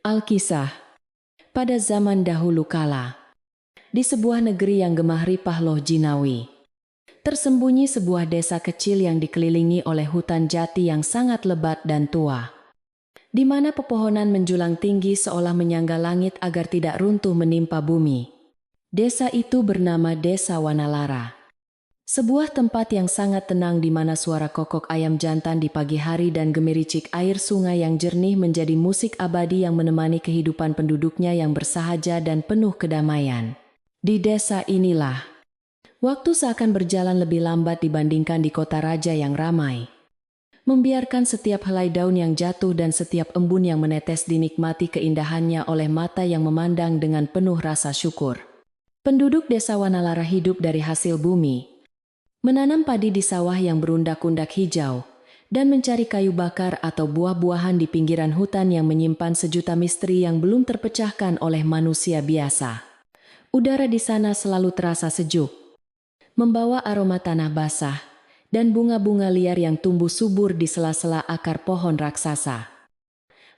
Alkisah. Pada zaman dahulu kala, di sebuah negeri yang gemah ripah loh jinawi, tersembunyi sebuah desa kecil yang dikelilingi oleh hutan jati yang sangat lebat dan tua, di mana pepohonan menjulang tinggi seolah menyangga langit agar tidak runtuh menimpa bumi. Desa itu bernama Desa Wanalara. Sebuah tempat yang sangat tenang di mana suara kokok ayam jantan di pagi hari dan gemericik air sungai yang jernih menjadi musik abadi yang menemani kehidupan penduduknya yang bersahaja dan penuh kedamaian. Di desa inilah, waktu seakan berjalan lebih lambat dibandingkan di kota raja yang ramai. Membiarkan setiap helai daun yang jatuh dan setiap embun yang menetes dinikmati keindahannya oleh mata yang memandang dengan penuh rasa syukur. Penduduk desa Wanalara hidup dari hasil bumi, menanam padi di sawah yang berundak-undak hijau, dan mencari kayu bakar atau buah-buahan di pinggiran hutan yang menyimpan sejuta misteri yang belum terpecahkan oleh manusia biasa. Udara di sana selalu terasa sejuk, membawa aroma tanah basah, dan bunga-bunga liar yang tumbuh subur di sela-sela akar pohon raksasa.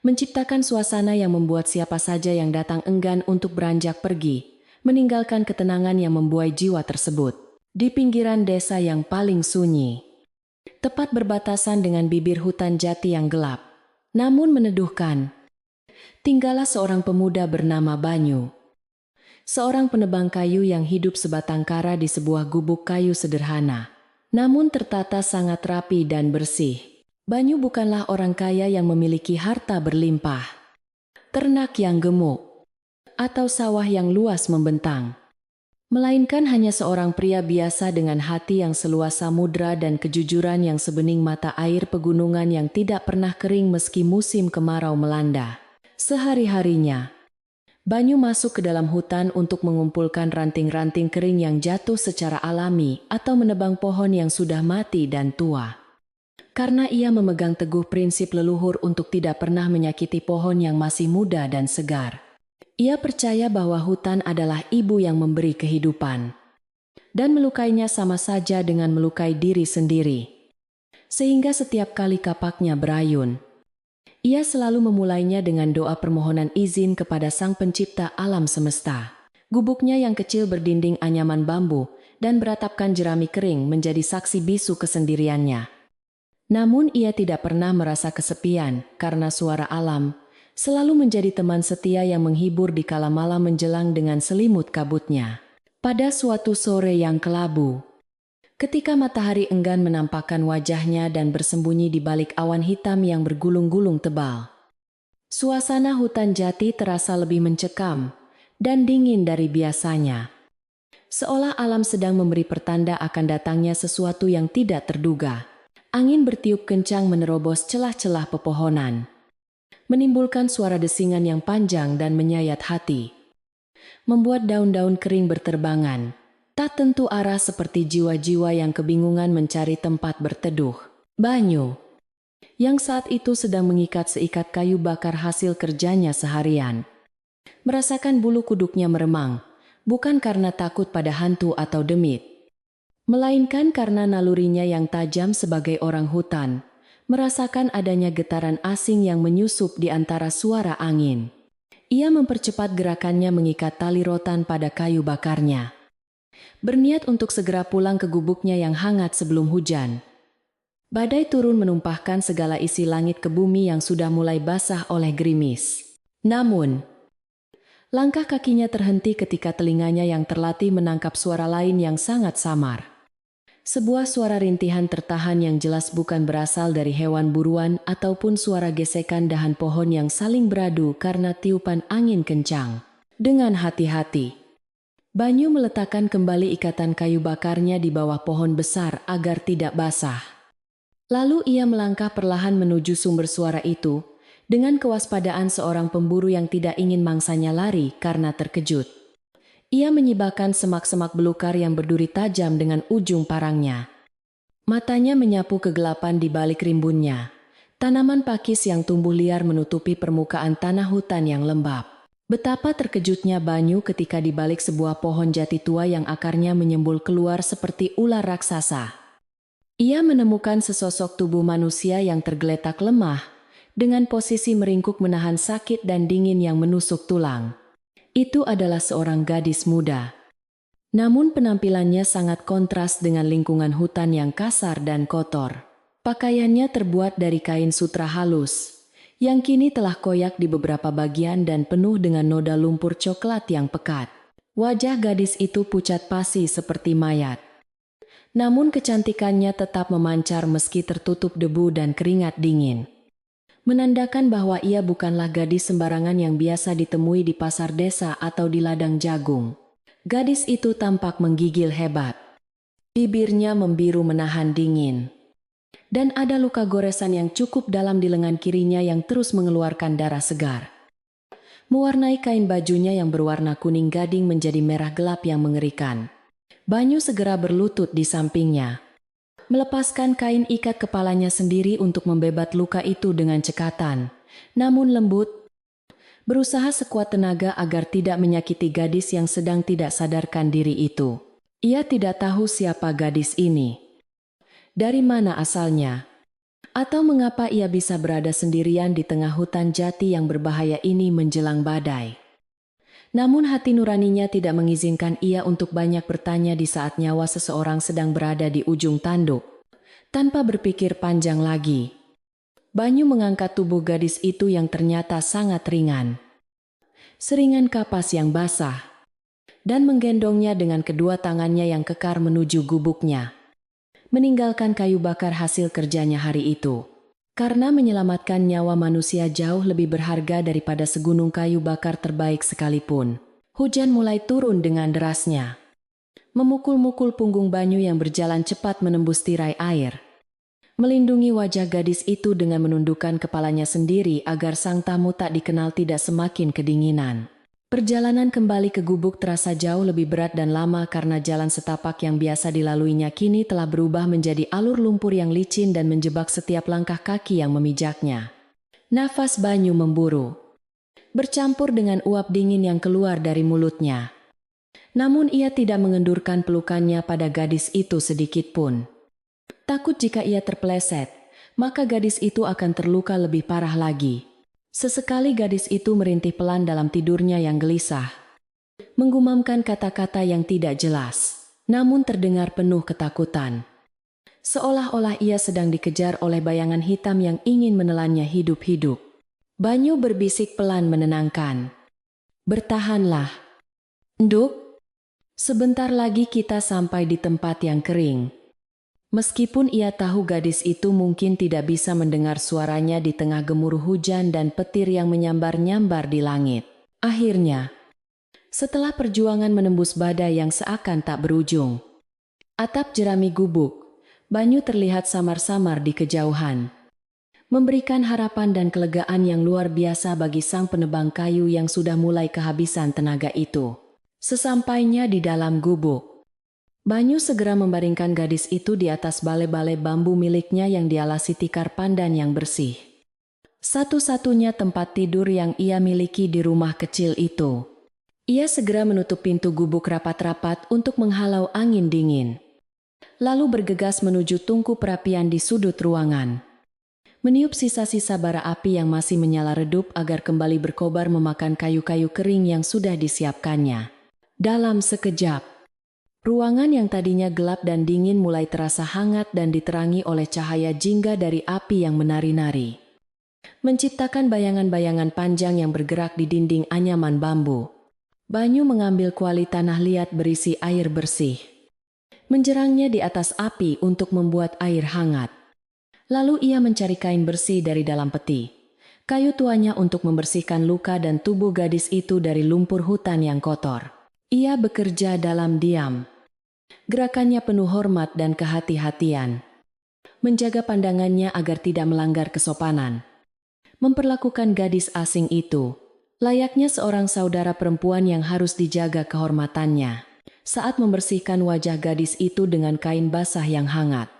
Menciptakan suasana yang membuat siapa saja yang datang enggan untuk beranjak pergi, meninggalkan ketenangan yang membuai jiwa tersebut. Di pinggiran desa yang paling sunyi, tepat berbatasan dengan bibir hutan jati yang gelap, namun meneduhkan, tinggallah seorang pemuda bernama Banyu. Seorang penebang kayu yang hidup sebatang kara di sebuah gubuk kayu sederhana, namun tertata sangat rapi dan bersih. Banyu bukanlah orang kaya yang memiliki harta berlimpah, ternak yang gemuk, atau sawah yang luas membentang, melainkan hanya seorang pria biasa dengan hati yang seluas samudra dan kejujuran yang sebening mata air pegunungan yang tidak pernah kering meski musim kemarau melanda. Sehari-harinya, Banyu masuk ke dalam hutan untuk mengumpulkan ranting-ranting kering yang jatuh secara alami atau menebang pohon yang sudah mati dan tua. Karena ia memegang teguh prinsip leluhur untuk tidak pernah menyakiti pohon yang masih muda dan segar. Ia percaya bahwa hutan adalah ibu yang memberi kehidupan, dan melukainya sama saja dengan melukai diri sendiri. Sehingga setiap kali kapaknya berayun, ia selalu memulainya dengan doa permohonan izin kepada Sang Pencipta alam semesta. Gubuknya yang kecil berdinding anyaman bambu dan beratapkan jerami kering menjadi saksi bisu kesendiriannya. Namun ia tidak pernah merasa kesepian karena suara alam selalu menjadi teman setia yang menghibur di kala malam menjelang dengan selimut kabutnya. Pada suatu sore yang kelabu, ketika matahari enggan menampakkan wajahnya dan bersembunyi di balik awan hitam yang bergulung-gulung tebal, suasana hutan jati terasa lebih mencekam dan dingin dari biasanya. Seolah alam sedang memberi pertanda akan datangnya sesuatu yang tidak terduga. Angin bertiup kencang menerobos celah-celah pepohonan, menimbulkan suara desingan yang panjang dan menyayat hati, membuat daun-daun kering berterbangan, tak tentu arah seperti jiwa-jiwa yang kebingungan mencari tempat berteduh. Banyu, yang saat itu sedang mengikat seikat kayu bakar hasil kerjanya seharian, merasakan bulu kuduknya meremang, bukan karena takut pada hantu atau demit, melainkan karena nalurinya yang tajam sebagai orang hutan, merasakan adanya getaran asing yang menyusup di antara suara angin. Ia mempercepat gerakannya mengikat tali rotan pada kayu bakarnya, berniat untuk segera pulang ke gubuknya yang hangat sebelum hujan. Badai turun menumpahkan segala isi langit ke bumi yang sudah mulai basah oleh gerimis. Namun, langkah kakinya terhenti ketika telinganya yang terlatih menangkap suara lain yang sangat samar. Sebuah suara rintihan tertahan yang jelas bukan berasal dari hewan buruan ataupun suara gesekan dahan pohon yang saling beradu karena tiupan angin kencang. Dengan hati-hati, Banyu meletakkan kembali ikatan kayu bakarnya di bawah pohon besar agar tidak basah. Lalu ia melangkah perlahan menuju sumber suara itu, dengan kewaspadaan seorang pemburu yang tidak ingin mangsanya lari karena terkejut. Ia menyibakkan semak-semak belukar yang berduri tajam dengan ujung parangnya. Matanya menyapu kegelapan di balik rimbunnya. Tanaman pakis yang tumbuh liar menutupi permukaan tanah hutan yang lembab. Betapa terkejutnya Banyu ketika di balik sebuah pohon jati tua yang akarnya menyembul keluar seperti ular raksasa, ia menemukan sesosok tubuh manusia yang tergeletak lemah dengan posisi meringkuk menahan sakit dan dingin yang menusuk tulang. Itu adalah seorang gadis muda. Namun penampilannya sangat kontras dengan lingkungan hutan yang kasar dan kotor. Pakaiannya terbuat dari kain sutra halus, yang kini telah koyak di beberapa bagian dan penuh dengan noda lumpur coklat yang pekat. Wajah gadis itu pucat pasi seperti mayat. Namun kecantikannya tetap memancar meski tertutup debu dan keringat dingin. Menandakan bahwa ia bukanlah gadis sembarangan yang biasa ditemui di pasar desa atau di ladang jagung. Gadis itu tampak menggigil hebat. Bibirnya membiru menahan dingin. Dan ada luka goresan yang cukup dalam di lengan kirinya yang terus mengeluarkan darah segar. Mewarnai kain bajunya yang berwarna kuning gading menjadi merah gelap yang mengerikan. Banyu segera berlutut di sampingnya. Melepaskan kain ikat kepalanya sendiri untuk membebat luka itu dengan cekatan. Namun lembut, berusaha sekuat tenaga agar tidak menyakiti gadis yang sedang tidak sadarkan diri itu. Ia tidak tahu siapa gadis ini. Dari mana asalnya? Atau mengapa ia bisa berada sendirian di tengah hutan jati yang berbahaya ini menjelang badai? Namun hati nuraninya tidak mengizinkan ia untuk banyak bertanya di saat nyawa seseorang sedang berada di ujung tanduk. Tanpa berpikir panjang lagi, Banyu mengangkat tubuh gadis itu yang ternyata sangat ringan. Seringan kapas yang basah. Dan menggendongnya dengan kedua tangannya yang kekar menuju gubuknya. Meninggalkan kayu bakar hasil kerjanya hari itu. Karena menyelamatkan nyawa manusia jauh lebih berharga daripada segunung kayu bakar terbaik sekalipun. Hujan mulai turun dengan derasnya. Memukul-mukul punggung Banyu yang berjalan cepat menembus tirai air. Melindungi wajah gadis itu dengan menundukkan kepalanya sendiri agar sang tamu tak dikenal tidak semakin kedinginan. Perjalanan kembali ke gubuk terasa jauh lebih berat dan lama karena jalan setapak yang biasa dilaluinya kini telah berubah menjadi alur lumpur yang licin dan menjebak setiap langkah kaki yang memijaknya. Nafas Banyu memburu, bercampur dengan uap dingin yang keluar dari mulutnya. Namun ia tidak mengendurkan pelukannya pada gadis itu sedikit pun. Takut jika ia terpeleset, maka gadis itu akan terluka lebih parah lagi. Sesekali gadis itu merintih pelan dalam tidurnya yang gelisah. Menggumamkan kata-kata yang tidak jelas, namun terdengar penuh ketakutan. Seolah-olah ia sedang dikejar oleh bayangan hitam yang ingin menelannya hidup-hidup. Banyu berbisik pelan menenangkan. Bertahanlah. Nduk, sebentar lagi kita sampai di tempat yang kering. Meskipun ia tahu gadis itu mungkin tidak bisa mendengar suaranya di tengah gemuruh hujan dan petir yang menyambar-nyambar di langit. Akhirnya, setelah perjuangan menembus badai yang seakan tak berujung, atap jerami gubuk, Banyu terlihat samar-samar di kejauhan. Memberikan harapan dan kelegaan yang luar biasa bagi sang penebang kayu yang sudah mulai kehabisan tenaga itu. Sesampainya di dalam gubuk, Banyu segera membaringkan gadis itu di atas balai-balai bambu miliknya yang dialasi tikar pandan yang bersih. Satu-satunya tempat tidur yang ia miliki di rumah kecil itu. Ia segera menutup pintu gubuk rapat-rapat untuk menghalau angin dingin. Lalu bergegas menuju tungku perapian di sudut ruangan. Meniup sisa-sisa bara api yang masih menyala redup agar kembali berkobar memakan kayu-kayu kering yang sudah disiapkannya. Dalam sekejap, ruangan yang tadinya gelap dan dingin mulai terasa hangat dan diterangi oleh cahaya jingga dari api yang menari-nari. Menciptakan bayangan-bayangan panjang yang bergerak di dinding anyaman bambu. Banyu mengambil kuali tanah liat berisi air bersih. Menjerangnya di atas api untuk membuat air hangat. Lalu ia mencari kain bersih dari dalam peti. Kayu tuanya untuk membersihkan luka dan tubuh gadis itu dari lumpur hutan yang kotor. Ia bekerja dalam diam. Gerakannya penuh hormat dan kehati-hatian. Menjaga pandangannya agar tidak melanggar kesopanan. Memperlakukan gadis asing itu layaknya seorang saudara perempuan yang harus dijaga kehormatannya. Saat membersihkan wajah gadis itu dengan kain basah yang hangat,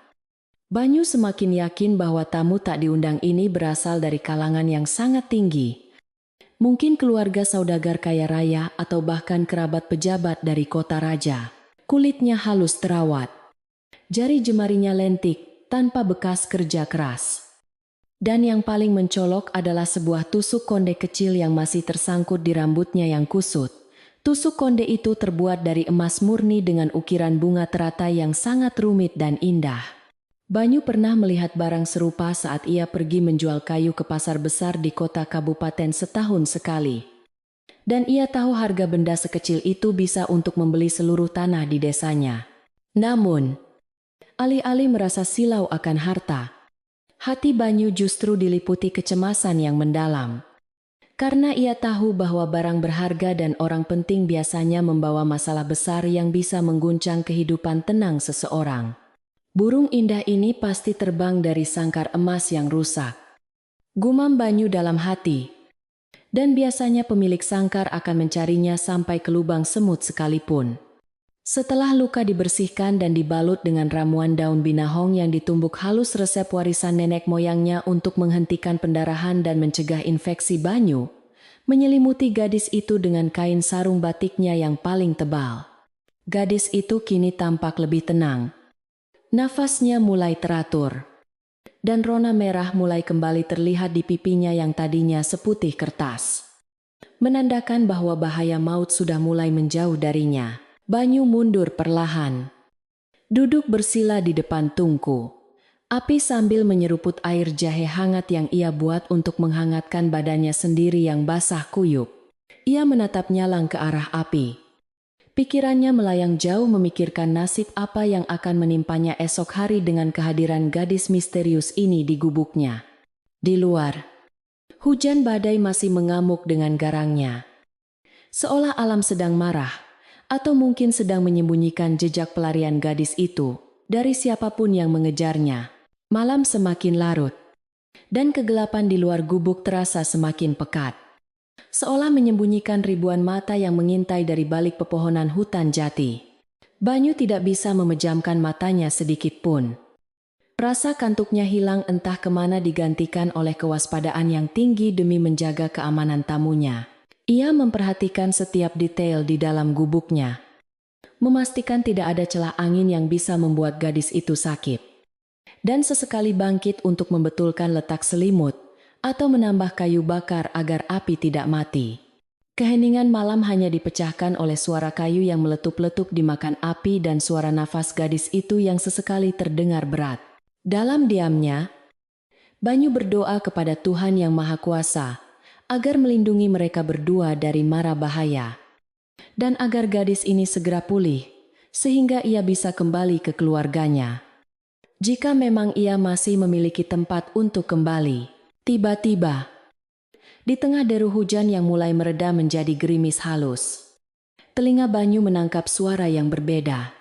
Banyu semakin yakin bahwa tamu tak diundang ini berasal dari kalangan yang sangat tinggi. Mungkin keluarga saudagar kaya raya atau bahkan kerabat pejabat dari kota raja. Kulitnya halus terawat. Jari jemarinya lentik, tanpa bekas kerja keras. Dan yang paling mencolok adalah sebuah tusuk konde kecil yang masih tersangkut di rambutnya yang kusut. Tusuk konde itu terbuat dari emas murni dengan ukiran bunga teratai yang sangat rumit dan indah. Banyu pernah melihat barang serupa saat ia pergi menjual kayu ke pasar besar di kota kabupaten setahun sekali. Dan ia tahu harga benda sekecil itu bisa untuk membeli seluruh tanah di desanya. Namun, alih-alih merasa silau akan harta, hati Banyu justru diliputi kecemasan yang mendalam. Karena ia tahu bahwa barang berharga dan orang penting biasanya membawa masalah besar yang bisa mengguncang kehidupan tenang seseorang. Burung indah ini pasti terbang dari sangkar emas yang rusak. Gumam Banyu dalam hati. Dan biasanya pemilik sangkar akan mencarinya sampai ke lubang semut sekalipun. Setelah luka dibersihkan dan dibalut dengan ramuan daun binahong yang ditumbuk halus resep warisan nenek moyangnya untuk menghentikan pendarahan dan mencegah infeksi, Banyu menyelimuti gadis itu dengan kain sarung batiknya yang paling tebal. Gadis itu kini tampak lebih tenang. Nafasnya mulai teratur. Dan rona merah mulai kembali terlihat di pipinya yang tadinya seputih kertas. Menandakan bahwa bahaya maut sudah mulai menjauh darinya. Banyu mundur perlahan. Duduk bersila di depan tungku. Api sambil menyeruput air jahe hangat yang ia buat untuk menghangatkan badannya sendiri yang basah kuyup. Ia menatap nyalang ke arah api. Pikirannya melayang jauh memikirkan nasib apa yang akan menimpanya esok hari dengan kehadiran gadis misterius ini di gubuknya. Di luar, hujan badai masih mengamuk dengan garangnya. Seolah alam sedang marah, atau mungkin sedang menyembunyikan jejak pelarian gadis itu dari siapapun yang mengejarnya. Malam semakin larut, dan kegelapan di luar gubuk terasa semakin pekat. Seolah menyembunyikan ribuan mata yang mengintai dari balik pepohonan hutan jati. Banyu tidak bisa memejamkan matanya sedikit pun. Rasa kantuknya hilang entah kemana digantikan oleh kewaspadaan yang tinggi demi menjaga keamanan tamunya. Ia memperhatikan setiap detail di dalam gubuknya. Memastikan tidak ada celah angin yang bisa membuat gadis itu sakit. Dan sesekali bangkit untuk membetulkan letak selimut atau menambah kayu bakar agar api tidak mati. Keheningan malam hanya dipecahkan oleh suara kayu yang meletup-letup dimakan api dan suara nafas gadis itu yang sesekali terdengar berat. Dalam diamnya, Banyu berdoa kepada Tuhan Yang Maha Kuasa agar melindungi mereka berdua dari mara bahaya. Dan agar gadis ini segera pulih, sehingga ia bisa kembali ke keluarganya. Jika memang ia masih memiliki tempat untuk kembali. Tiba-tiba, di tengah deru hujan yang mulai mereda menjadi gerimis halus, telinga Banyu menangkap suara yang berbeda.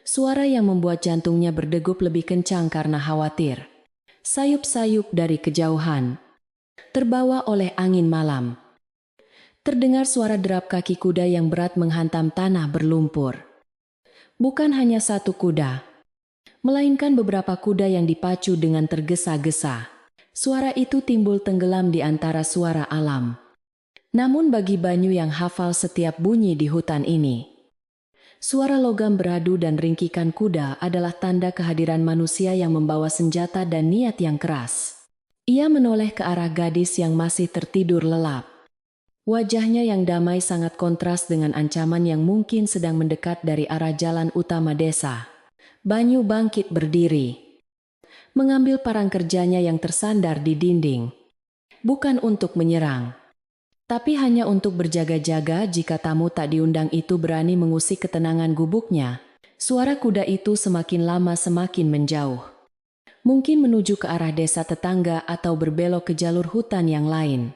Suara yang membuat jantungnya berdegup lebih kencang karena khawatir. Sayup-sayup dari kejauhan, terbawa oleh angin malam. Terdengar suara derap kaki kuda yang berat menghantam tanah berlumpur. Bukan hanya satu kuda, melainkan beberapa kuda yang dipacu dengan tergesa-gesa. Suara itu timbul tenggelam di antara suara alam. Namun bagi Banyu yang hafal setiap bunyi di hutan ini, suara logam beradu dan ringkikan kuda adalah tanda kehadiran manusia yang membawa senjata dan niat yang keras. Ia menoleh ke arah gadis yang masih tertidur lelap. Wajahnya yang damai sangat kontras dengan ancaman yang mungkin sedang mendekat dari arah jalan utama desa. Banyu bangkit berdiri, mengambil parang kerjanya yang tersandar di dinding. Bukan untuk menyerang, tapi hanya untuk berjaga-jaga jika tamu tak diundang itu berani mengusik ketenangan gubuknya. Suara kuda itu semakin lama semakin menjauh. Mungkin menuju ke arah desa tetangga atau berbelok ke jalur hutan yang lain.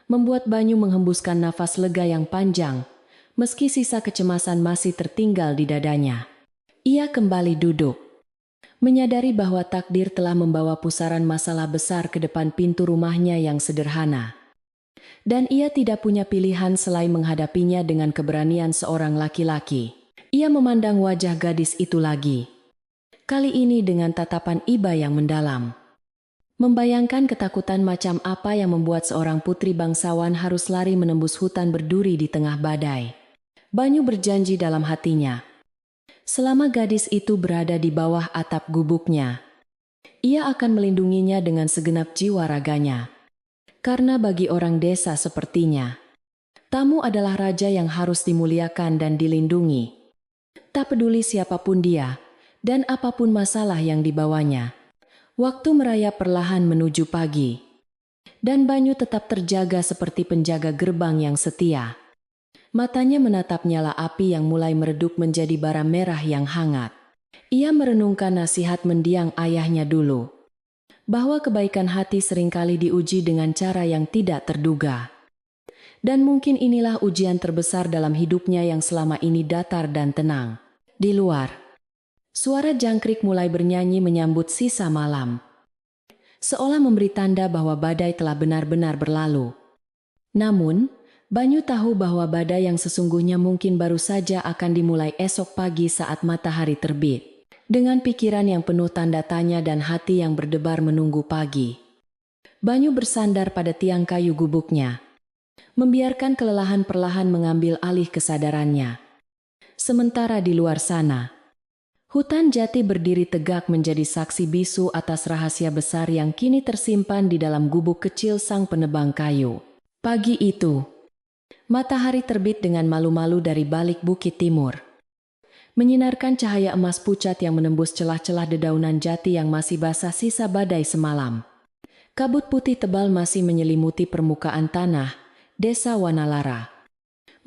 Membuat Banyu menghembuskan nafas lega yang panjang, meski sisa kecemasan masih tertinggal di dadanya. Ia kembali duduk, menyadari bahwa takdir telah membawa pusaran masalah besar ke depan pintu rumahnya yang sederhana. Dan ia tidak punya pilihan selain menghadapinya dengan keberanian seorang laki-laki. Ia memandang wajah gadis itu lagi, kali ini dengan tatapan iba yang mendalam. Membayangkan ketakutan macam apa yang membuat seorang putri bangsawan harus lari menembus hutan berduri di tengah badai. Banyu berjanji dalam hatinya, selama gadis itu berada di bawah atap gubuknya, Ia akan melindunginya dengan segenap jiwa raganya. Karena bagi orang desa sepertinya, tamu adalah raja yang harus dimuliakan dan dilindungi. Tak peduli siapapun dia, dan apapun masalah yang dibawanya. Waktu merayap perlahan menuju pagi. Dan Banyu tetap terjaga seperti penjaga gerbang yang setia. Matanya menatap nyala api yang mulai meredup menjadi bara merah yang hangat. Ia merenungkan nasihat mendiang ayahnya dulu, bahwa kebaikan hati seringkali diuji dengan cara yang tidak terduga. Dan mungkin inilah ujian terbesar dalam hidupnya yang selama ini datar dan tenang. Di luar, suara jangkrik mulai bernyanyi menyambut sisa malam, seolah memberi tanda bahwa badai telah benar-benar berlalu. Namun, Banyu tahu bahwa badai yang sesungguhnya mungkin baru saja akan dimulai esok pagi saat matahari terbit. Dengan pikiran yang penuh tanda tanya dan hati yang berdebar menunggu pagi, Banyu bersandar pada tiang kayu gubuknya, membiarkan kelelahan perlahan mengambil alih kesadarannya. Sementara di luar sana, hutan jati berdiri tegak menjadi saksi bisu atas rahasia besar yang kini tersimpan di dalam gubuk kecil sang penebang kayu. Pagi itu, matahari terbit dengan malu-malu dari balik bukit timur, menyinarkan cahaya emas pucat yang menembus celah-celah dedaunan jati yang masih basah sisa badai semalam. Kabut putih tebal masih menyelimuti permukaan tanah desa Wanalara,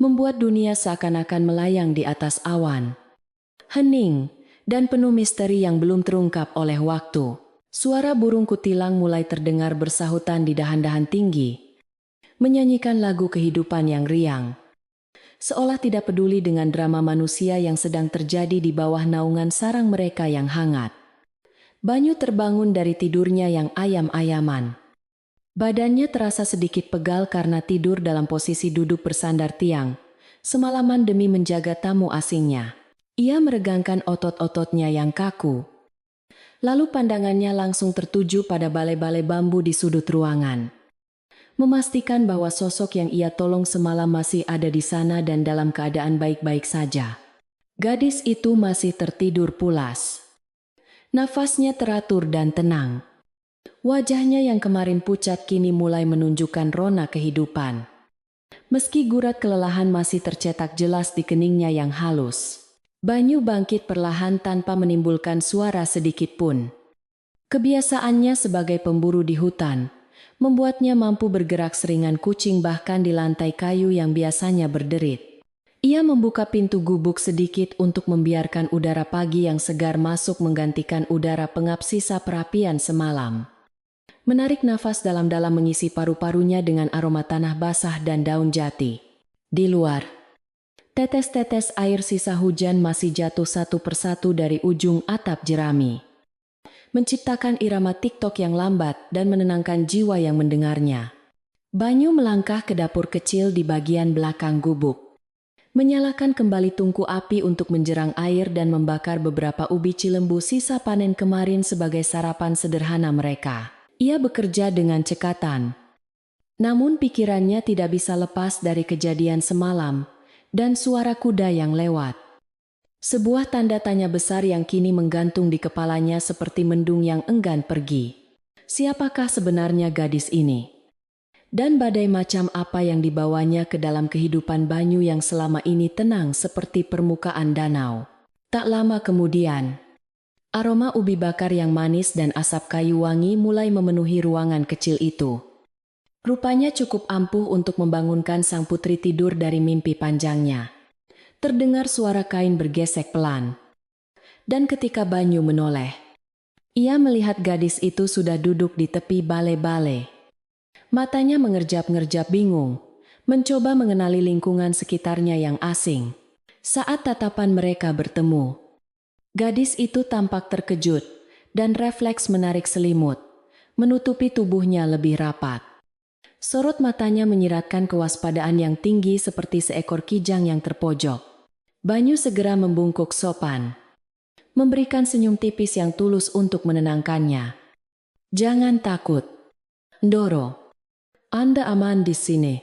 membuat dunia seakan-akan melayang di atas awan. Hening dan penuh misteri yang belum terungkap oleh waktu. Suara burung kutilang mulai terdengar bersahutan di dahan-dahan tinggi, menyanyikan lagu kehidupan yang riang, seolah tidak peduli dengan drama manusia yang sedang terjadi di bawah naungan sarang mereka yang hangat. Banyu terbangun dari tidurnya yang ayam-ayaman. Badannya terasa sedikit pegal karena tidur dalam posisi duduk bersandar tiang, semalaman demi menjaga tamu asingnya. Ia meregangkan otot-ototnya yang kaku. Lalu pandangannya langsung tertuju pada balai-balai bambu di sudut ruangan, memastikan bahwa sosok yang ia tolong semalam masih ada di sana dan dalam keadaan baik-baik saja. Gadis itu masih tertidur pulas. Nafasnya teratur dan tenang. Wajahnya yang kemarin pucat kini mulai menunjukkan rona kehidupan. Meski gurat kelelahan masih tercetak jelas di keningnya yang halus. Banyu bangkit perlahan tanpa menimbulkan suara sedikit pun. Kebiasaannya sebagai pemburu di hutan membuatnya mampu bergerak seringan kucing bahkan di lantai kayu yang biasanya berderit. Ia membuka pintu gubuk sedikit untuk membiarkan udara pagi yang segar masuk menggantikan udara pengap sisa perapian semalam. Menarik nafas dalam-dalam mengisi paru-parunya dengan aroma tanah basah dan daun jati. Di luar, tetes-tetes air sisa hujan masih jatuh satu persatu dari ujung atap jerami, menciptakan irama tiktok yang lambat dan menenangkan jiwa yang mendengarnya. Banyu melangkah ke dapur kecil di bagian belakang gubuk, menyalakan kembali tungku api untuk menjerang air dan membakar beberapa ubi cilembu sisa panen kemarin sebagai sarapan sederhana mereka. Ia bekerja dengan cekatan, namun pikirannya tidak bisa lepas dari kejadian semalam dan suara kuda yang lewat. Sebuah tanda tanya besar yang kini menggantung di kepalanya seperti mendung yang enggan pergi. Siapakah sebenarnya gadis ini? Dan badai macam apa yang dibawanya ke dalam kehidupan Banyu yang selama ini tenang seperti permukaan danau? Tak lama kemudian, aroma ubi bakar yang manis dan asap kayu wangi mulai memenuhi ruangan kecil itu. Rupanya cukup ampuh untuk membangunkan sang putri tidur dari mimpi panjangnya. Terdengar suara kain bergesek pelan. Dan ketika Banyu menoleh, ia melihat gadis itu sudah duduk di tepi bale-bale. Matanya mengerjap-ngerjap bingung, mencoba mengenali lingkungan sekitarnya yang asing. Saat tatapan mereka bertemu, gadis itu tampak terkejut dan refleks menarik selimut, menutupi tubuhnya lebih rapat. Sorot matanya menyiratkan kewaspadaan yang tinggi seperti seekor kijang yang terpojok. Banyu segera membungkuk sopan, memberikan senyum tipis yang tulus untuk menenangkannya. Jangan takut, Ndoro. Anda aman di sini.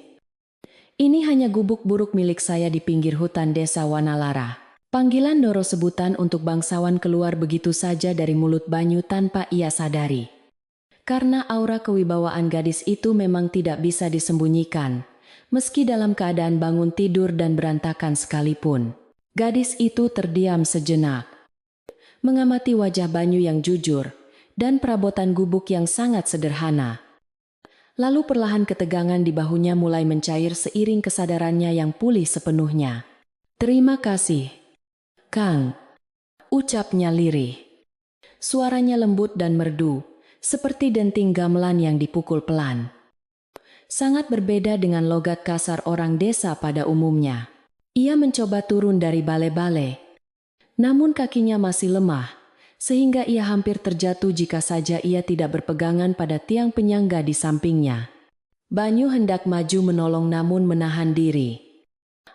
Ini hanya gubuk buruk milik saya di pinggir hutan desa Wanalara. Panggilan Doro sebutan untuk bangsawan keluar begitu saja dari mulut Banyu tanpa ia sadari. Karena aura kewibawaan gadis itu memang tidak bisa disembunyikan, meski dalam keadaan bangun tidur dan berantakan sekalipun. Gadis itu terdiam sejenak, mengamati wajah Banyu yang jujur, dan perabotan gubuk yang sangat sederhana. Lalu perlahan ketegangan di bahunya mulai mencair seiring kesadarannya yang pulih sepenuhnya. "Terima kasih, Kang," ucapnya lirih. Suaranya lembut dan merdu, seperti denting gamelan yang dipukul pelan. Sangat berbeda dengan logat kasar orang desa pada umumnya. Ia mencoba turun dari bale-bale, namun kakinya masih lemah, sehingga ia hampir terjatuh jika saja ia tidak berpegangan pada tiang penyangga di sampingnya. Banyu hendak maju menolong namun menahan diri,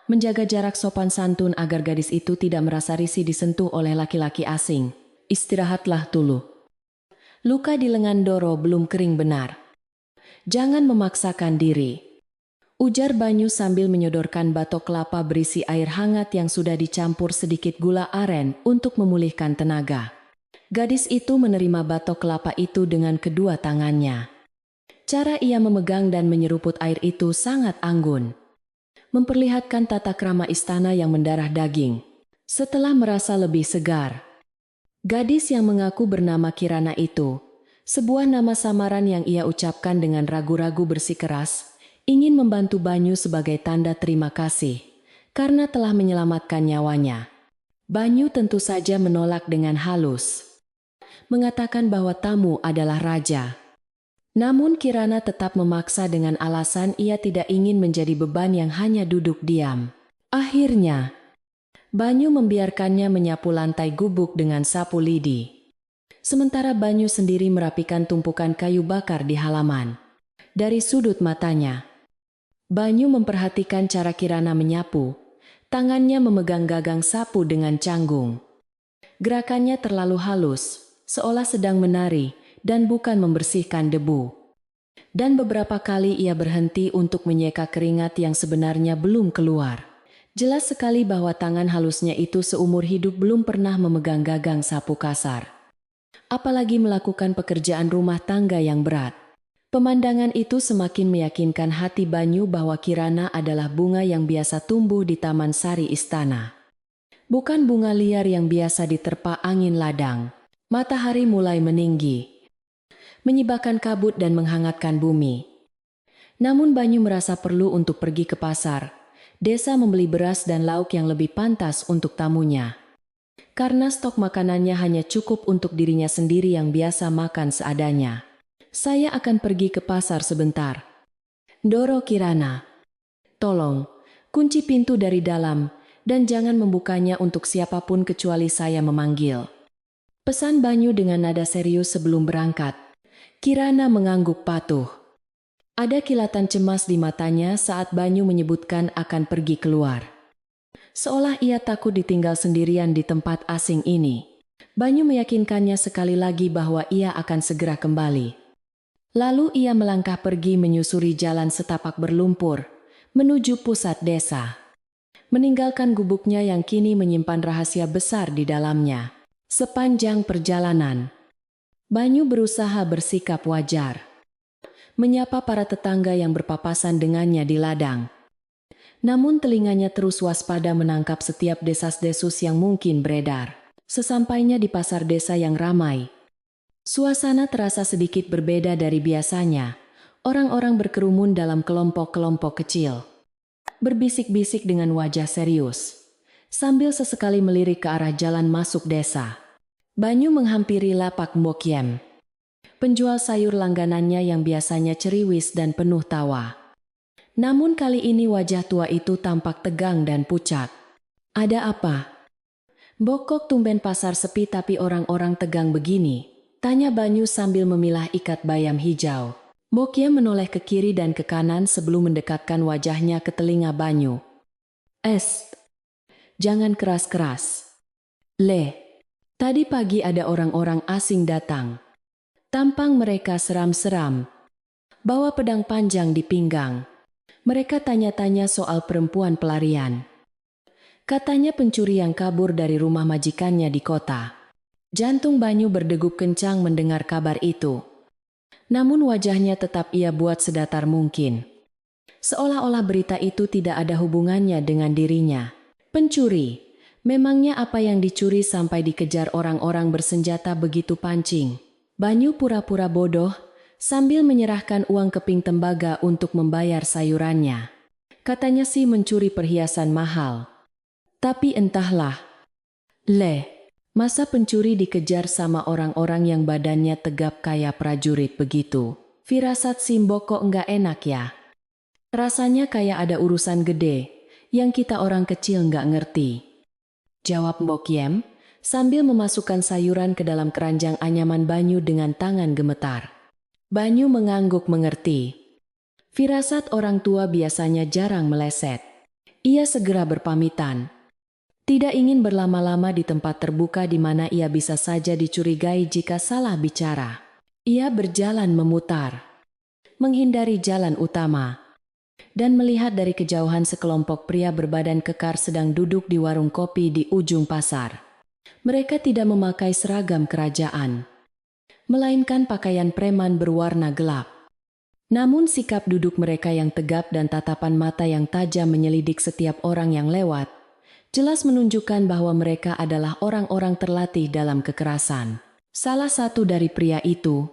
menjaga jarak sopan santun agar gadis itu tidak merasa risih disentuh oleh laki-laki asing. "Istirahatlah dulu. Luka di lengan Doro belum kering benar. Jangan memaksakan diri," ujar Banyu sambil menyodorkan batok kelapa berisi air hangat yang sudah dicampur sedikit gula aren untuk memulihkan tenaga. Gadis itu menerima batok kelapa itu dengan kedua tangannya. Cara ia memegang dan menyeruput air itu sangat anggun, memperlihatkan tata krama istana yang mendarah daging. Setelah merasa lebih segar, gadis yang mengaku bernama Kirana itu, sebuah nama samaran yang ia ucapkan dengan ragu-ragu bersikeras, ingin membantu Banyu sebagai tanda terima kasih karena telah menyelamatkan nyawanya. Banyu tentu saja menolak dengan halus, mengatakan bahwa tamu adalah raja. Namun Kirana tetap memaksa dengan alasan ia tidak ingin menjadi beban yang hanya duduk diam. Akhirnya, Banyu membiarkannya menyapu lantai gubuk dengan sapu lidi. Sementara Banyu sendiri merapikan tumpukan kayu bakar di halaman. Dari sudut matanya, Banyu memperhatikan cara Kirana menyapu. Tangannya memegang gagang sapu dengan canggung. Gerakannya terlalu halus, seolah sedang menari dan bukan membersihkan debu. Dan beberapa kali ia berhenti untuk menyeka keringat yang sebenarnya belum keluar. Jelas sekali bahwa tangan halusnya itu seumur hidup belum pernah memegang gagang sapu kasar, apalagi melakukan pekerjaan rumah tangga yang berat. Pemandangan itu semakin meyakinkan hati Banyu bahwa Kirana adalah bunga yang biasa tumbuh di taman sari istana. Bukan bunga liar yang biasa diterpa angin ladang. Matahari mulai meninggi, menyibakkan kabut dan menghangatkan bumi. Namun Banyu merasa perlu untuk pergi ke pasar, desa membeli beras dan lauk yang lebih pantas untuk tamunya. Karena stok makanannya hanya cukup untuk dirinya sendiri yang biasa makan seadanya. "Saya akan pergi ke pasar sebentar, Doro Kirana. Tolong, kunci pintu dari dalam dan jangan membukanya untuk siapapun kecuali saya memanggil," pesan Banyu dengan nada serius sebelum berangkat. Kirana mengangguk patuh. Ada kilatan cemas di matanya saat Banyu menyebutkan akan pergi keluar. Seolah ia takut ditinggal sendirian di tempat asing ini. Banyu meyakinkannya sekali lagi bahwa ia akan segera kembali. Lalu ia melangkah pergi menyusuri jalan setapak berlumpur, menuju pusat desa. Meninggalkan gubuknya yang kini menyimpan rahasia besar di dalamnya. Sepanjang perjalanan, Banyu berusaha bersikap wajar, menyapa para tetangga yang berpapasan dengannya di ladang. Namun telinganya terus waspada menangkap setiap desas-desus yang mungkin beredar. Sesampainya di pasar desa yang ramai, suasana terasa sedikit berbeda dari biasanya. Orang-orang berkerumun dalam kelompok-kelompok kecil, berbisik-bisik dengan wajah serius, sambil sesekali melirik ke arah jalan masuk desa. Banyu menghampiri lapak Mbok Yem, penjual sayur langganannya yang biasanya ceriwis dan penuh tawa. Namun kali ini wajah tua itu tampak tegang dan pucat. "Ada apa? Bokok tumben pasar sepi tapi orang-orang tegang begini?" tanya Banyu sambil memilah ikat bayam hijau. Mbok Yem menoleh ke kiri dan ke kanan sebelum mendekatkan wajahnya ke telinga Banyu. Jangan keras-keras. Tadi pagi ada orang-orang asing datang. Tampang mereka seram-seram, bawa pedang panjang di pinggang. Mereka tanya-tanya soal perempuan pelarian. Katanya pencuri yang kabur dari rumah majikannya di kota. Jantung Banyu berdegup kencang mendengar kabar itu. Namun wajahnya tetap ia buat sedatar mungkin. Seolah-olah berita itu tidak ada hubungannya dengan dirinya. Pencuri. Memangnya apa yang dicuri sampai dikejar orang-orang bersenjata begitu pancing? Banyu pura-pura bodoh sambil menyerahkan uang keping tembaga untuk membayar sayurannya. Katanya sih mencuri perhiasan mahal. Tapi entahlah. Masa pencuri dikejar sama orang-orang yang badannya tegap kayak prajurit begitu? Firasat Simbok kok enggak enak ya? Rasanya kayak ada urusan gede yang kita orang kecil enggak ngerti. Jawab Mbok Yem sambil memasukkan sayuran ke dalam keranjang anyaman Banyu dengan tangan gemetar. Banyu mengangguk mengerti. Firasat orang tua biasanya jarang meleset. Ia segera berpamitan. Tidak ingin berlama-lama di tempat terbuka di mana ia bisa saja dicurigai jika salah bicara. Ia berjalan memutar, menghindari jalan utama, dan melihat dari kejauhan sekelompok pria berbadan kekar sedang duduk di warung kopi di ujung pasar. Mereka tidak memakai seragam kerajaan, melainkan pakaian preman berwarna gelap. Namun sikap duduk mereka yang tegap dan tatapan mata yang tajam menyelidik setiap orang yang lewat, jelas menunjukkan bahwa mereka adalah orang-orang terlatih dalam kekerasan. Salah satu dari pria itu,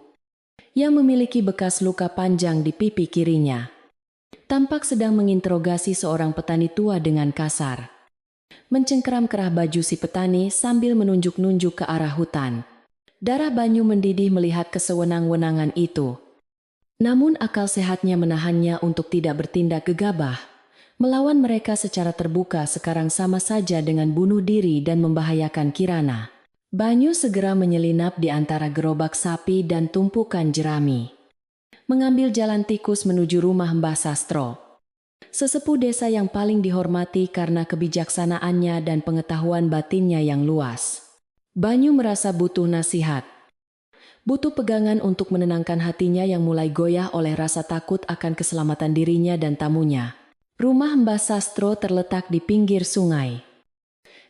yang memiliki bekas luka panjang di pipi kirinya, tampak sedang menginterogasi seorang petani tua dengan kasar. Mencengkeram kerah baju si petani sambil menunjuk-nunjuk ke arah hutan. Darah Banyu mendidih melihat kesewenang-wenangan itu. Namun akal sehatnya menahannya untuk tidak bertindak gegabah. Melawan mereka secara terbuka sekarang sama saja dengan bunuh diri dan membahayakan Kirana. Banyu segera menyelinap di antara gerobak sapi dan tumpukan jerami, mengambil jalan tikus menuju rumah Mbah Sastro, sesepuh desa yang paling dihormati karena kebijaksanaannya dan pengetahuan batinnya yang luas. Banyu merasa butuh nasihat, butuh pegangan untuk menenangkan hatinya yang mulai goyah oleh rasa takut akan keselamatan dirinya dan tamunya. Rumah Mbah Sastro terletak di pinggir sungai,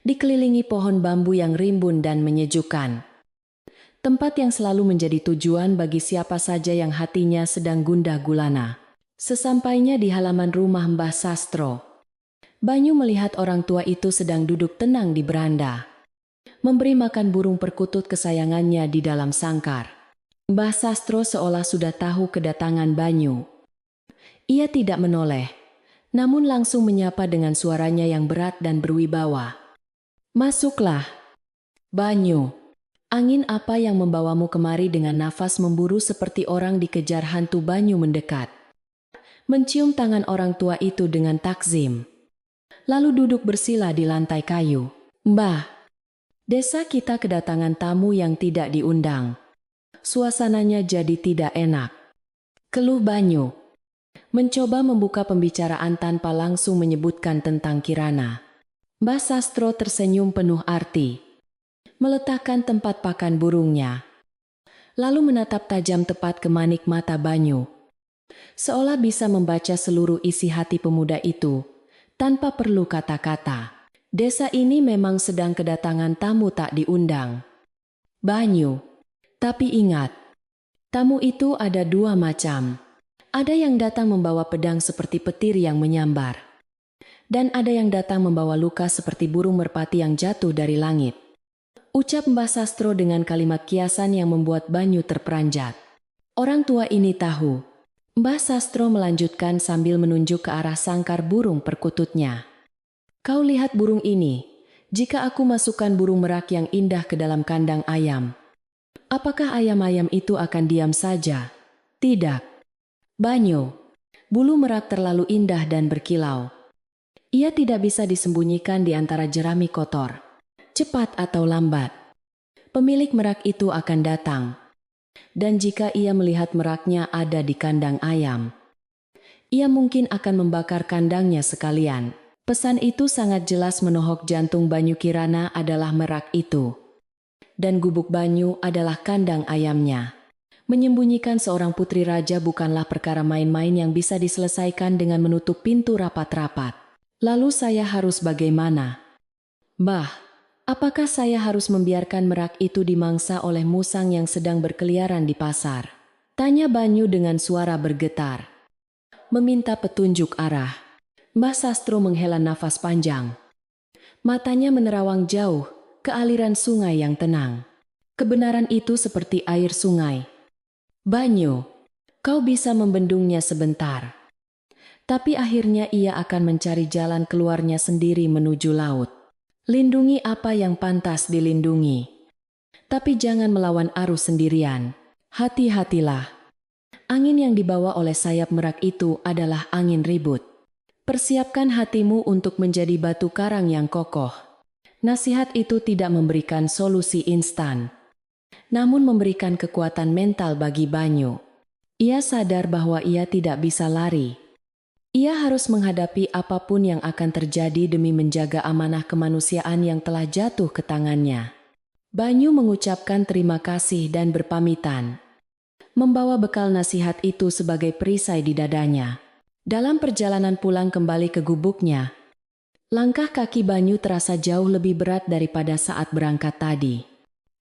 dikelilingi pohon bambu yang rimbun dan menyejukkan. Tempat yang selalu menjadi tujuan bagi siapa saja yang hatinya sedang gundah gulana. Sesampainya di halaman rumah Mbah Sastro, Banyu melihat orang tua itu sedang duduk tenang di beranda, memberi makan burung perkutut kesayangannya di dalam sangkar. Mbah Sastro seolah sudah tahu kedatangan Banyu. Ia tidak menoleh, namun langsung menyapa dengan suaranya yang berat dan berwibawa. "Masuklah, Banyu. Angin apa yang membawamu kemari dengan nafas memburu seperti orang dikejar hantu?" Banyu mendekat, mencium tangan orang tua itu dengan takzim, lalu duduk bersila di lantai kayu. "Mbah, desa kita kedatangan tamu yang tidak diundang. Suasananya jadi tidak enak," keluh Banyu, mencoba membuka pembicaraan tanpa langsung menyebutkan tentang Kirana. Mbah Sastro tersenyum penuh arti, meletakkan tempat pakan burungnya, lalu menatap tajam tepat ke manik mata Banyu, seolah bisa membaca seluruh isi hati pemuda itu, tanpa perlu kata-kata. "Desa ini memang sedang kedatangan tamu tak diundang, Banyu. Tapi ingat, tamu itu ada dua macam. Ada yang datang membawa pedang seperti petir yang menyambar, dan ada yang datang membawa luka seperti burung merpati yang jatuh dari langit," ucap Mbah Sastro dengan kalimat kiasan yang membuat Banyu terperanjat. Orang tua ini tahu. Mbah Sastro melanjutkan sambil menunjuk ke arah sangkar burung perkututnya. "Kau lihat burung ini. Jika aku masukkan burung merak yang indah ke dalam kandang ayam, apakah ayam-ayam itu akan diam saja? Tidak, Banyu. Bulu merak terlalu indah dan berkilau. Ia tidak bisa disembunyikan di antara jerami kotor. Cepat atau lambat, pemilik merak itu akan datang. Dan jika ia melihat meraknya ada di kandang ayam, ia mungkin akan membakar kandangnya sekalian." Pesan itu sangat jelas menohok jantung Banyu. Kirana adalah merak itu, dan gubuk Banyu adalah kandang ayamnya. Menyembunyikan seorang putri raja bukanlah perkara main-main yang bisa diselesaikan dengan menutup pintu rapat-rapat. Lalu saya harus bagaimana? Mbah, apakah saya harus membiarkan merak itu dimangsa oleh musang yang sedang berkeliaran di pasar? Tanya Banyu dengan suara bergetar. Meminta petunjuk arah. Mbah Sastro menghela nafas panjang. Matanya menerawang jauh ke aliran sungai yang tenang. Kebenaran itu seperti air sungai. Banyu, kau bisa membendungnya sebentar. Tapi akhirnya ia akan mencari jalan keluarnya sendiri menuju laut. Lindungi apa yang pantas dilindungi. Tapi jangan melawan arus sendirian. Hati-hatilah. Angin yang dibawa oleh sayap merak itu adalah angin ribut. Persiapkan hatimu untuk menjadi batu karang yang kokoh. Nasihat itu tidak memberikan solusi instan, namun memberikan kekuatan mental bagi Banyu. Ia sadar bahwa ia tidak bisa lari. Ia harus menghadapi apapun yang akan terjadi demi menjaga amanah kemanusiaan yang telah jatuh ke tangannya. Banyu mengucapkan terima kasih dan berpamitan, membawa bekal nasihat itu sebagai perisai di dadanya. Dalam perjalanan pulang kembali ke gubuknya, langkah kaki Banyu terasa jauh lebih berat daripada saat berangkat tadi.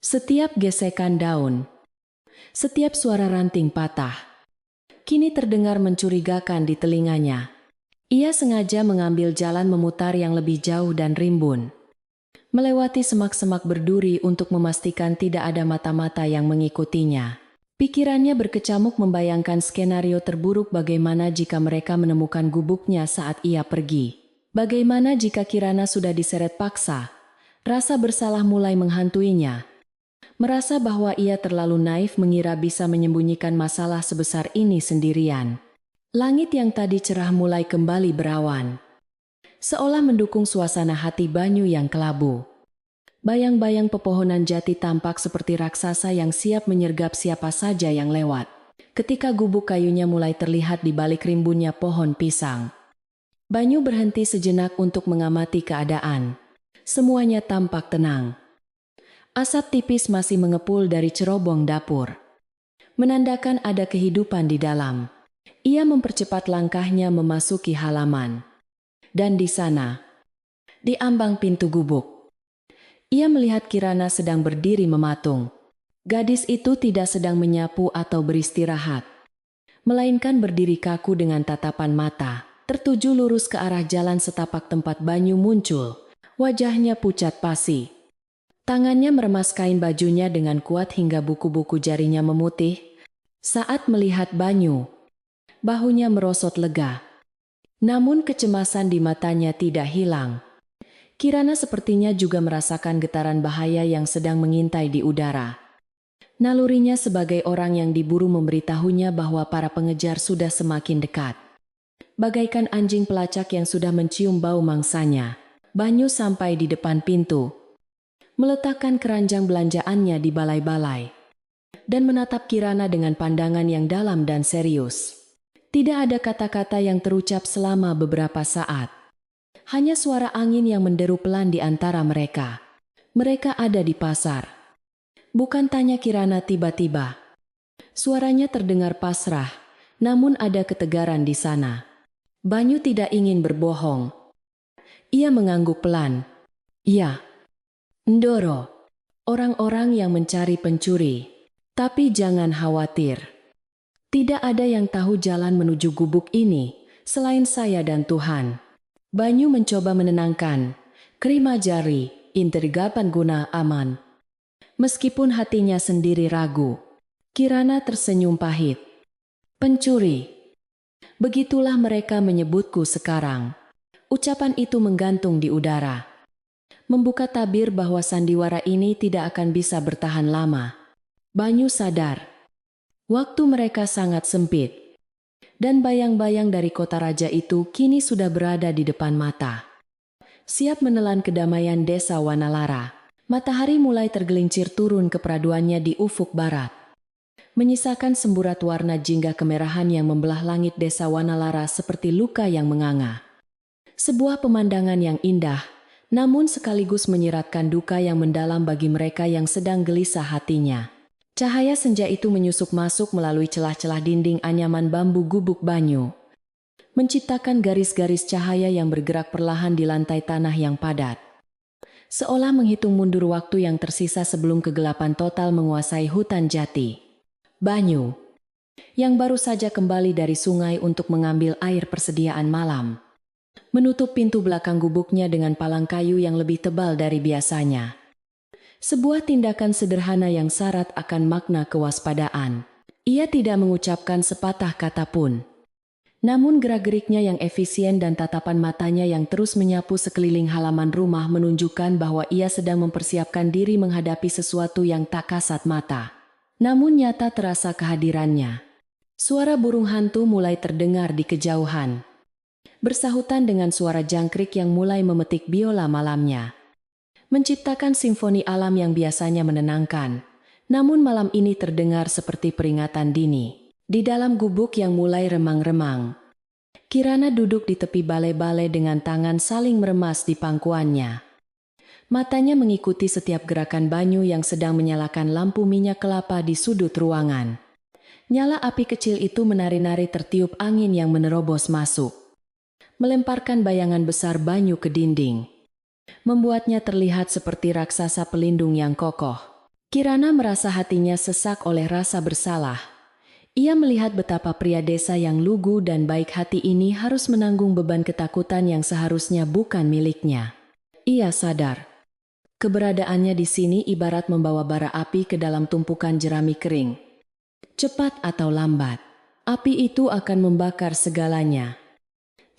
Setiap gesekan daun, setiap suara ranting patah, kini terdengar mencurigakan di telinganya. Ia sengaja mengambil jalan memutar yang lebih jauh dan rimbun, melewati semak-semak berduri untuk memastikan tidak ada mata-mata yang mengikutinya. Pikirannya berkecamuk membayangkan skenario terburuk bagaimana jika mereka menemukan gubuknya saat ia pergi. Bagaimana jika Kirana sudah diseret paksa? Rasa bersalah mulai menghantuinya. Merasa bahwa ia terlalu naif mengira bisa menyembunyikan masalah sebesar ini sendirian. Langit yang tadi cerah mulai kembali berawan, seolah mendukung suasana hati Banyu yang kelabu. Bayang-bayang pepohonan jati tampak seperti raksasa yang siap menyergap siapa saja yang lewat. Ketika gubuk kayunya mulai terlihat di balik rimbunnya pohon pisang, Banyu berhenti sejenak untuk mengamati keadaan. Semuanya tampak tenang. Asap tipis masih mengepul dari cerobong dapur, menandakan ada kehidupan di dalam. Ia mempercepat langkahnya memasuki halaman. Dan di sana, di ambang pintu gubuk, ia melihat Kirana sedang berdiri mematung. Gadis itu tidak sedang menyapu atau beristirahat, melainkan berdiri kaku dengan tatapan mata, tertuju lurus ke arah jalan setapak tempat Banyu muncul. Wajahnya pucat pasi. Tangannya meremas kain bajunya dengan kuat hingga buku-buku jarinya memutih. Saat melihat Banyu, bahunya merosot lega. Namun kecemasan di matanya tidak hilang. Kirana sepertinya juga merasakan getaran bahaya yang sedang mengintai di udara. Nalurinya sebagai orang yang diburu memberitahunya bahwa para pengejar sudah semakin dekat. Bagaikan anjing pelacak yang sudah mencium bau mangsanya, Banyu sampai di depan pintu, meletakkan keranjang belanjaannya di balai-balai, dan menatap Kirana dengan pandangan yang dalam dan serius. Tidak ada kata-kata yang terucap selama beberapa saat. Hanya suara angin yang menderu pelan di antara mereka. Mereka ada di pasar. Bukan, tanya Kirana tiba-tiba. Suaranya terdengar pasrah, namun ada ketegaran di sana. Banyu tidak ingin berbohong. Ia mengangguk pelan. Ya, Ndoro, orang-orang yang mencari pencuri. Tapi jangan khawatir. Tidak ada yang tahu jalan menuju gubuk ini, selain saya dan Tuhan. Banyu mencoba menenangkan. Kerima jari, intrigapan guna aman. Meskipun hatinya sendiri ragu, Kirana tersenyum pahit. Pencuri. Begitulah mereka menyebutku sekarang. Ucapan itu menggantung di udara, membuka tabir bahwa sandiwara ini tidak akan bisa bertahan lama. Banyu sadar, waktu mereka sangat sempit. Dan bayang-bayang dari kota raja itu kini sudah berada di depan mata, siap menelan kedamaian desa Wanalara. Matahari mulai tergelincir turun ke peraduannya di ufuk barat, menyisakan semburat warna jingga kemerahan yang membelah langit desa Wanalara seperti luka yang menganga. Sebuah pemandangan yang indah, namun sekaligus menyiratkan duka yang mendalam bagi mereka yang sedang gelisah hatinya. Cahaya senja itu menyusup masuk melalui celah-celah dinding anyaman bambu gubuk Banyu, menciptakan garis-garis cahaya yang bergerak perlahan di lantai tanah yang padat. seolah menghitung mundur waktu yang tersisa sebelum kegelapan total menguasai hutan jati. Banyu, yang baru saja kembali dari sungai untuk mengambil air persediaan malam, menutup pintu belakang gubuknya dengan palang kayu yang lebih tebal dari biasanya. Sebuah tindakan sederhana yang syarat akan makna kewaspadaan. Ia tidak mengucapkan sepatah kata pun. Namun gerak-geriknya yang efisien dan tatapan matanya yang terus menyapu sekeliling halaman rumah menunjukkan bahwa ia sedang mempersiapkan diri menghadapi sesuatu yang tak kasat mata. Namun nyata terasa kehadirannya. Suara burung hantu mulai terdengar di kejauhan, bersahutan dengan suara jangkrik yang mulai memetik biola malamnya, menciptakan simfoni alam yang biasanya menenangkan. Namun malam ini terdengar seperti peringatan dini. Di dalam gubuk yang mulai remang-remang, Kirana duduk di tepi balai-balai dengan tangan saling meremas di pangkuannya. Matanya mengikuti setiap gerakan Banyu yang sedang menyalakan lampu minyak kelapa di sudut ruangan. Nyala api kecil itu menari-nari tertiup angin yang menerobos masuk, melemparkan bayangan besar Banyu ke dinding, membuatnya terlihat seperti raksasa pelindung yang kokoh. Kirana merasa hatinya sesak oleh rasa bersalah. Ia melihat betapa pria desa yang lugu dan baik hati ini harus menanggung beban ketakutan yang seharusnya bukan miliknya. Ia sadar, keberadaannya di sini ibarat membawa bara api ke dalam tumpukan jerami kering. Cepat atau lambat, api itu akan membakar segalanya,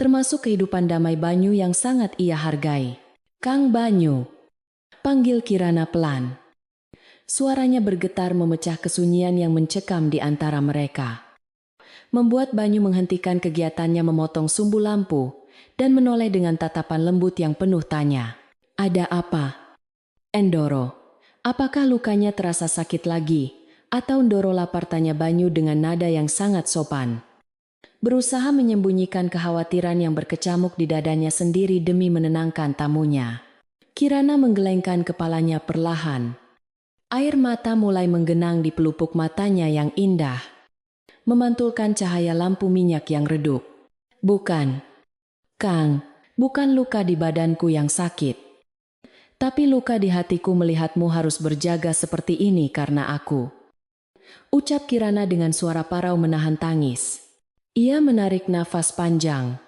termasuk kehidupan damai Banyu yang sangat ia hargai. "Kang Banyu," panggil Kirana pelan. Suaranya bergetar memecah kesunyian yang mencekam di antara mereka, membuat Banyu menghentikan kegiatannya memotong sumbu lampu dan menoleh dengan tatapan lembut yang penuh tanya. "Ada apa, Endoro? Apakah lukanya terasa sakit lagi? Atau Endoro lapar?" tanya Banyu dengan nada yang sangat sopan, berusaha menyembunyikan kekhawatiran yang berkecamuk di dadanya sendiri demi menenangkan tamunya. Kirana menggelengkan kepalanya perlahan. Air mata mulai menggenang di pelupuk matanya yang indah, memantulkan cahaya lampu minyak yang redup. "Bukan, Kang, bukan luka di badanku yang sakit. Tapi luka di hatiku melihatmu harus berjaga seperti ini karena aku," ucap Kirana dengan suara parau menahan tangis. Ia menarik nafas panjang,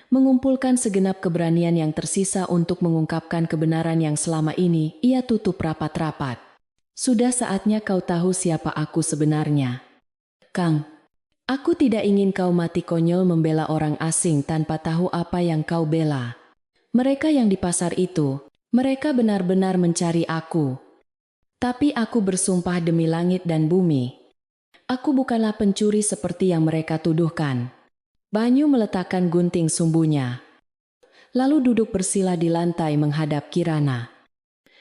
mengumpulkan segenap keberanian yang tersisa untuk mengungkapkan kebenaran yang selama ini ia tutup rapat-rapat. "Sudah saatnya kau tahu siapa aku sebenarnya, Kang. Aku tidak ingin kau mati konyol membela orang asing tanpa tahu apa yang kau bela. Mereka yang di pasar itu, mereka benar-benar mencari aku. Tapi aku bersumpah demi langit dan bumi, aku bukanlah pencuri seperti yang mereka tuduhkan." Banyu meletakkan gunting sumbunya, lalu duduk bersila di lantai menghadap Kirana.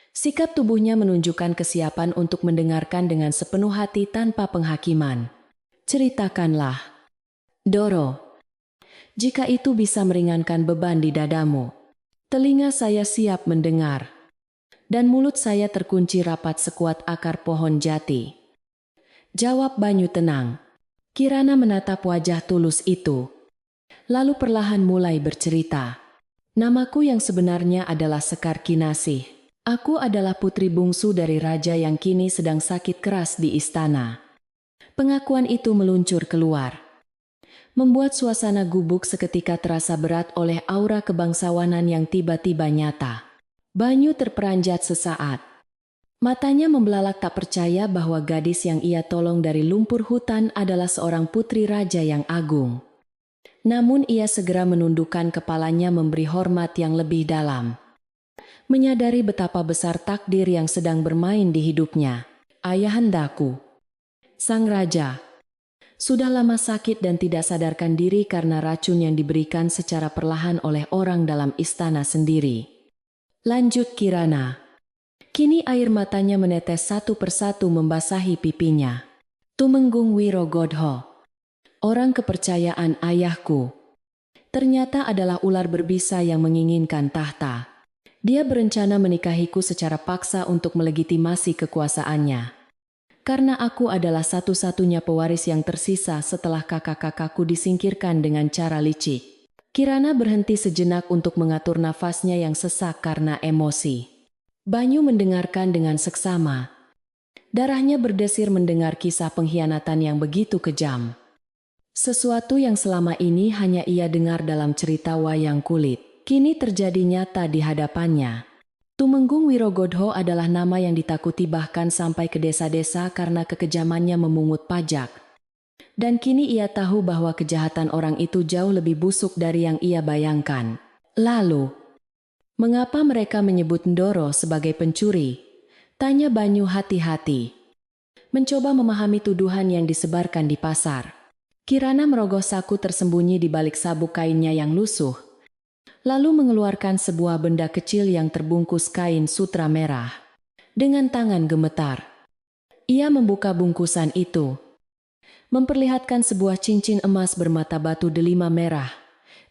Sikap tubuhnya menunjukkan kesiapan untuk mendengarkan dengan sepenuh hati tanpa penghakiman. "Ceritakanlah, Doro. Jika itu bisa meringankan beban di dadamu." Telinga saya siap mendengar, dan mulut saya terkunci rapat sekuat akar pohon jati, jawab Banyu tenang. Kirana menatap wajah tulus itu, lalu perlahan mulai bercerita. "Namaku yang sebenarnya adalah Sekar Kinasih. Aku adalah putri bungsu dari raja yang kini sedang sakit keras di istana." Pengakuan itu meluncur keluar, membuat suasana gubuk seketika terasa berat oleh aura kebangsawanan yang tiba-tiba nyata. Banyu terperanjat sesaat. Matanya membelalak tak percaya bahwa gadis yang ia tolong dari lumpur hutan adalah seorang putri raja yang agung. Namun ia segera menundukkan kepalanya memberi hormat yang lebih dalam, menyadari betapa besar takdir yang sedang bermain di hidupnya. "Ayahandaku, sang raja, sudah lama sakit dan tidak sadarkan diri karena racun yang diberikan secara perlahan oleh orang dalam istana sendiri," lanjut Kirana. Kini air matanya menetes satu persatu membasahi pipinya. "Tumenggung Wirogodho, orang kepercayaan ayahku, ternyata adalah ular berbisa yang menginginkan tahta. Dia berencana menikahiku secara paksa untuk melegitimasi kekuasaannya. Karena aku adalah satu-satunya pewaris yang tersisa setelah kakak-kakakku disingkirkan dengan cara licik." Kirana berhenti sejenak untuk mengatur nafasnya yang sesak karena emosi. Banyu mendengarkan dengan seksama. Darahnya berdesir mendengar kisah pengkhianatan yang begitu kejam. Sesuatu yang selama ini hanya ia dengar dalam cerita wayang kulit, kini terjadi nyata di hadapannya. Tumenggung Wirogodho adalah nama yang ditakuti bahkan sampai ke desa-desa karena kekejamannya memungut pajak. Dan kini ia tahu bahwa kejahatan orang itu jauh lebih busuk dari yang ia bayangkan. Lalu, mengapa mereka menyebut Ndoro sebagai pencuri? Tanya Banyu hati-hati. Mencoba memahami tuduhan yang disebarkan di pasar. Kirana merogoh saku tersembunyi di balik sabuk kainnya yang lusuh. Lalu mengeluarkan sebuah benda kecil yang terbungkus kain sutra merah. Dengan tangan gemetar, ia membuka bungkusan itu. Memperlihatkan sebuah cincin emas bermata batu delima merah.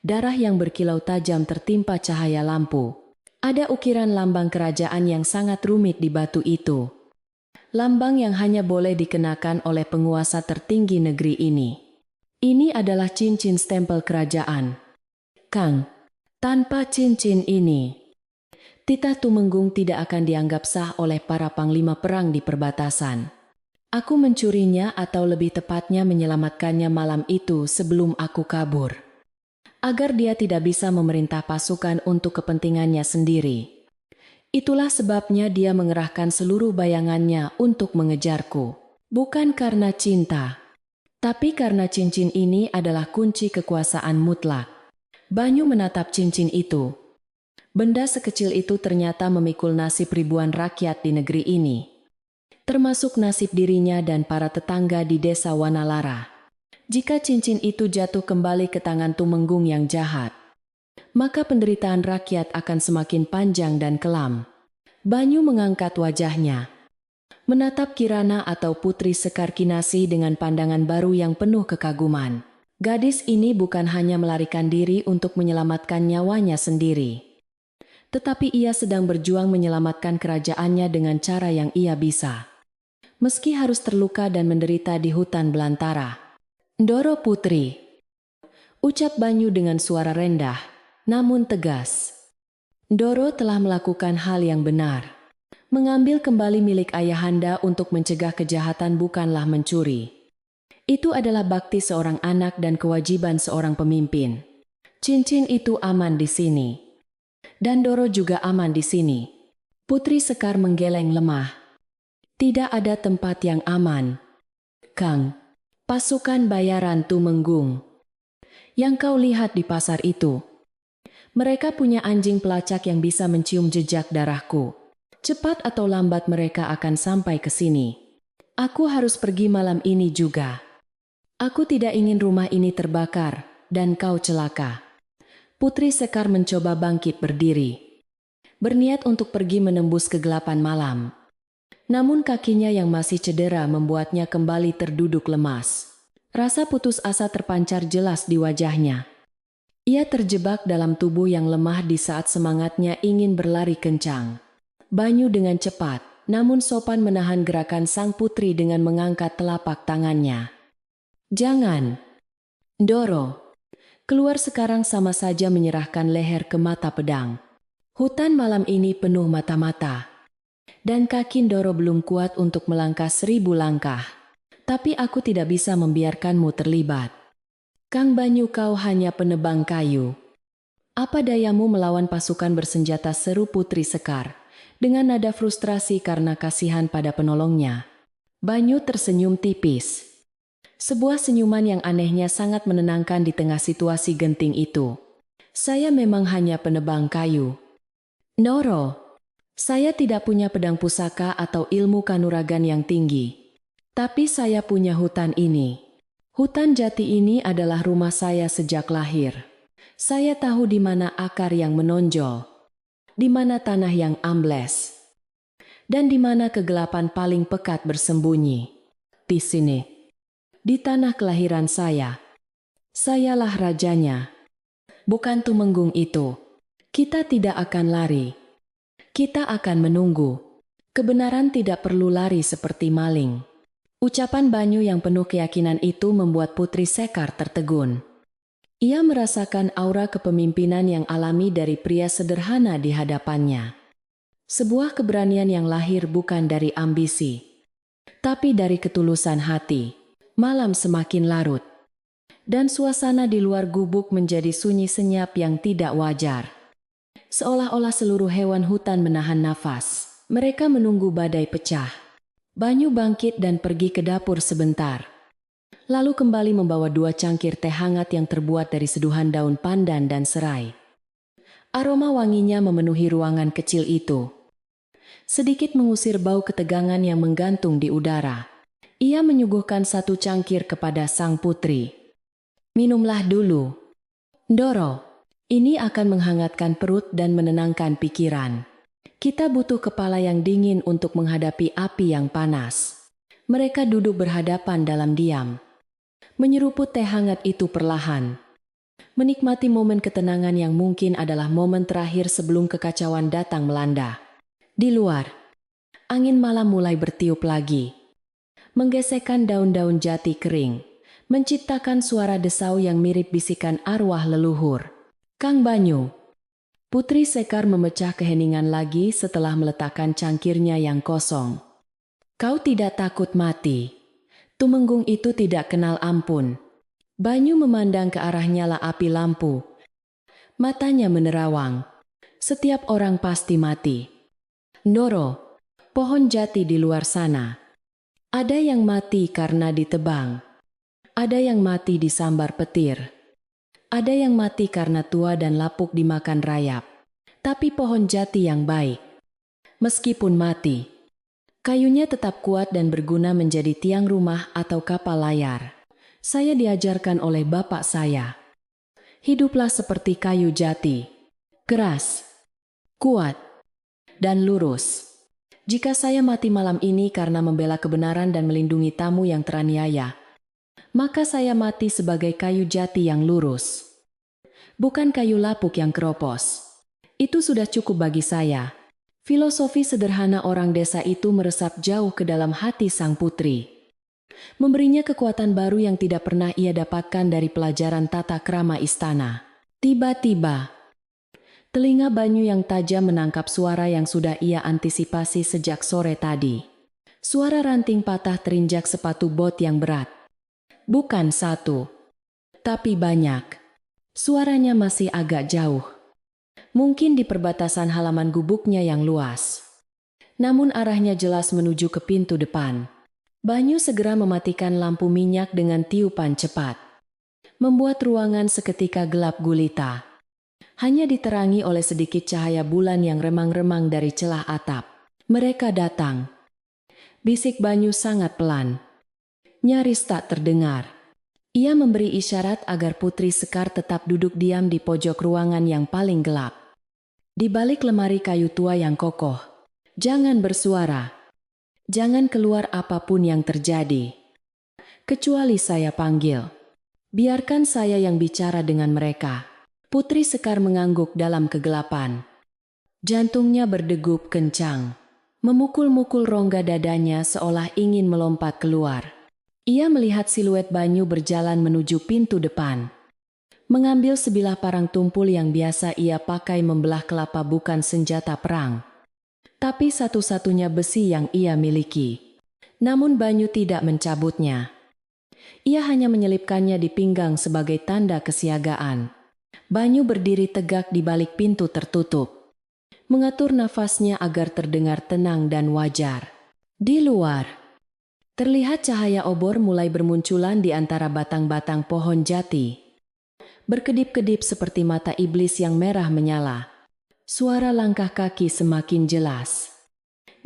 Darah yang berkilau tajam tertimpa cahaya lampu. Ada ukiran lambang kerajaan yang sangat rumit di batu itu. Lambang yang hanya boleh dikenakan oleh penguasa tertinggi negeri ini. Ini adalah cincin stempel kerajaan. Kang, tanpa cincin ini, titah Tumenggung tidak akan dianggap sah oleh para panglima perang di perbatasan. Aku mencurinya atau lebih tepatnya menyelamatkannya malam itu sebelum aku kabur. Agar dia tidak bisa memerintah pasukan untuk kepentingannya sendiri. Itulah sebabnya dia mengerahkan seluruh bayangannya untuk mengejarku. Bukan karena cinta, tapi karena cincin ini adalah kunci kekuasaan mutlak. Banyu menatap cincin itu. Benda sekecil itu ternyata memikul nasib ribuan rakyat di negeri ini. Termasuk nasib dirinya dan para tetangga di desa Wanalara. Jika cincin itu jatuh kembali ke tangan Tumenggung yang jahat, maka penderitaan rakyat akan semakin panjang dan kelam. Banyu mengangkat wajahnya, menatap Kirana atau Putri Sekar Kinasi dengan pandangan baru yang penuh kekaguman. Gadis ini bukan hanya melarikan diri untuk menyelamatkan nyawanya sendiri, tetapi ia sedang berjuang menyelamatkan kerajaannya dengan cara yang ia bisa. Meski harus terluka dan menderita di hutan belantara. Ndoro Putri, ucap Banyu dengan suara rendah, namun tegas. Ndoro telah melakukan hal yang benar. Mengambil kembali milik ayahanda untuk mencegah kejahatan bukanlah mencuri. Itu adalah bakti seorang anak dan kewajiban seorang pemimpin. Cincin itu aman di sini. Dan Ndoro juga aman di sini. Putri Sekar menggeleng lemah. Tidak ada tempat yang aman. Kang. Pasukan bayaran Tumenggung yang kau lihat di pasar itu. Mereka punya anjing pelacak yang bisa mencium jejak darahku. Cepat atau lambat mereka akan sampai ke sini. Aku harus pergi malam ini juga. Aku tidak ingin rumah ini terbakar dan kau celaka. Putri Sekar mencoba bangkit berdiri. Berniat untuk pergi menembus kegelapan malam. Namun kakinya yang masih cedera membuatnya kembali terduduk lemas. Rasa putus asa terpancar jelas di wajahnya. Ia terjebak dalam tubuh yang lemah di saat semangatnya ingin berlari kencang. Banyu dengan cepat, namun sopan menahan gerakan sang putri dengan mengangkat telapak tangannya. Jangan, Ndoro. Keluar sekarang sama saja menyerahkan leher ke mata pedang. Hutan malam ini penuh mata-mata. Dan kaki Ndoro belum kuat untuk melangkah 1000 langkah. Tapi aku tidak bisa membiarkanmu terlibat. Kang Banyu, kau hanya penebang kayu. Apa dayamu melawan pasukan bersenjata, seru Putri Sekar, dengan nada frustrasi karena kasihan pada penolongnya. Banyu tersenyum tipis. Sebuah senyuman yang anehnya sangat menenangkan di tengah situasi genting itu. Saya memang hanya penebang kayu. Ndoro. Saya tidak punya pedang pusaka atau ilmu kanuragan yang tinggi. Tapi saya punya hutan ini. Hutan jati ini adalah rumah saya sejak lahir. Saya tahu di mana akar yang menonjol, di mana tanah yang ambles, dan di mana kegelapan paling pekat bersembunyi. Di sini, di tanah kelahiran saya. Sayalah rajanya. Bukan Tumenggung itu. Kita tidak akan lari. Kita akan menunggu. Kebenaran tidak perlu lari seperti maling. Ucapan Banyu yang penuh keyakinan itu membuat Putri Sekar tertegun. Ia merasakan aura kepemimpinan yang alami dari pria sederhana di hadapannya. Sebuah keberanian yang lahir bukan dari ambisi, tapi dari ketulusan hati. Malam semakin larut, dan suasana di luar gubuk menjadi sunyi senyap yang tidak wajar. Seolah-olah seluruh hewan hutan menahan nafas. Mereka menunggu badai pecah. Banyu bangkit dan pergi ke dapur sebentar. Lalu kembali membawa 2 cangkir teh hangat yang terbuat dari seduhan daun pandan dan serai. Aroma wanginya memenuhi ruangan kecil itu, sedikit mengusir bau ketegangan yang menggantung di udara. Ia menyuguhkan 1 cangkir kepada sang putri. Minumlah dulu, Ndoro. Ini akan menghangatkan perut dan menenangkan pikiran. Kita butuh kepala yang dingin untuk menghadapi api yang panas. Mereka duduk berhadapan dalam diam, menyeruput teh hangat itu perlahan, menikmati momen ketenangan yang mungkin adalah momen terakhir sebelum kekacauan datang melanda. Di luar, angin malam mulai bertiup lagi, menggesekkan daun-daun jati kering, menciptakan suara desau yang mirip bisikan arwah leluhur. Kang Banyu. Putri Sekar memecah keheningan lagi setelah meletakkan cangkirnya yang kosong. Kau tidak takut mati? Tumenggung itu tidak kenal ampun. Banyu memandang ke arah nyala api lampu. Matanya menerawang. Setiap orang pasti mati. Ndoro, pohon jati di luar sana. Ada yang mati karena ditebang. Ada yang mati disambar petir. Ada yang mati karena tua dan lapuk dimakan rayap. Tapi pohon jati yang baik, meskipun mati, kayunya tetap kuat dan berguna menjadi tiang rumah atau kapal layar. Saya diajarkan oleh bapak saya. Hiduplah seperti kayu jati, keras, kuat, dan lurus. Jika saya mati malam ini karena membela kebenaran dan melindungi tamu yang teraniaya, maka saya mati sebagai kayu jati yang lurus, bukan kayu lapuk yang keropos. Itu sudah cukup bagi saya. Filosofi sederhana orang desa itu meresap jauh ke dalam hati sang putri, memberinya kekuatan baru yang tidak pernah ia dapatkan dari pelajaran tata krama istana. Tiba-tiba, telinga Banyu yang tajam menangkap suara yang sudah ia antisipasi sejak sore tadi. Suara ranting patah terinjak sepatu bot yang berat. Bukan 1, tapi banyak. Suaranya masih agak jauh, mungkin di perbatasan halaman gubuknya yang luas. Namun arahnya jelas menuju ke pintu depan. Banyu segera mematikan lampu minyak dengan tiupan cepat, membuat ruangan seketika gelap gulita. Hanya diterangi oleh sedikit cahaya bulan yang remang-remang dari celah atap. Mereka datang. Bisik Banyu sangat pelan, nyaris tak terdengar. Ia memberi isyarat agar Putri Sekar tetap duduk diam di pojok ruangan yang paling gelap, di balik lemari kayu tua yang kokoh. Jangan bersuara. Jangan keluar apapun yang terjadi, kecuali saya panggil. Biarkan saya yang bicara dengan mereka. Putri Sekar mengangguk dalam kegelapan. Jantungnya berdegup kencang, memukul-mukul rongga dadanya seolah ingin melompat keluar. Ia melihat siluet Banyu berjalan menuju pintu depan, mengambil sebilah parang tumpul yang biasa ia pakai membelah kelapa, bukan senjata perang, tapi satu-satunya besi yang ia miliki. Namun Banyu tidak mencabutnya. Ia hanya menyelipkannya di pinggang sebagai tanda kesiagaan. Banyu berdiri tegak di balik pintu tertutup, mengatur nafasnya agar terdengar tenang dan wajar. Di luar, terlihat cahaya obor mulai bermunculan di antara batang-batang pohon jati, berkedip-kedip seperti mata iblis yang merah menyala. Suara langkah kaki semakin jelas,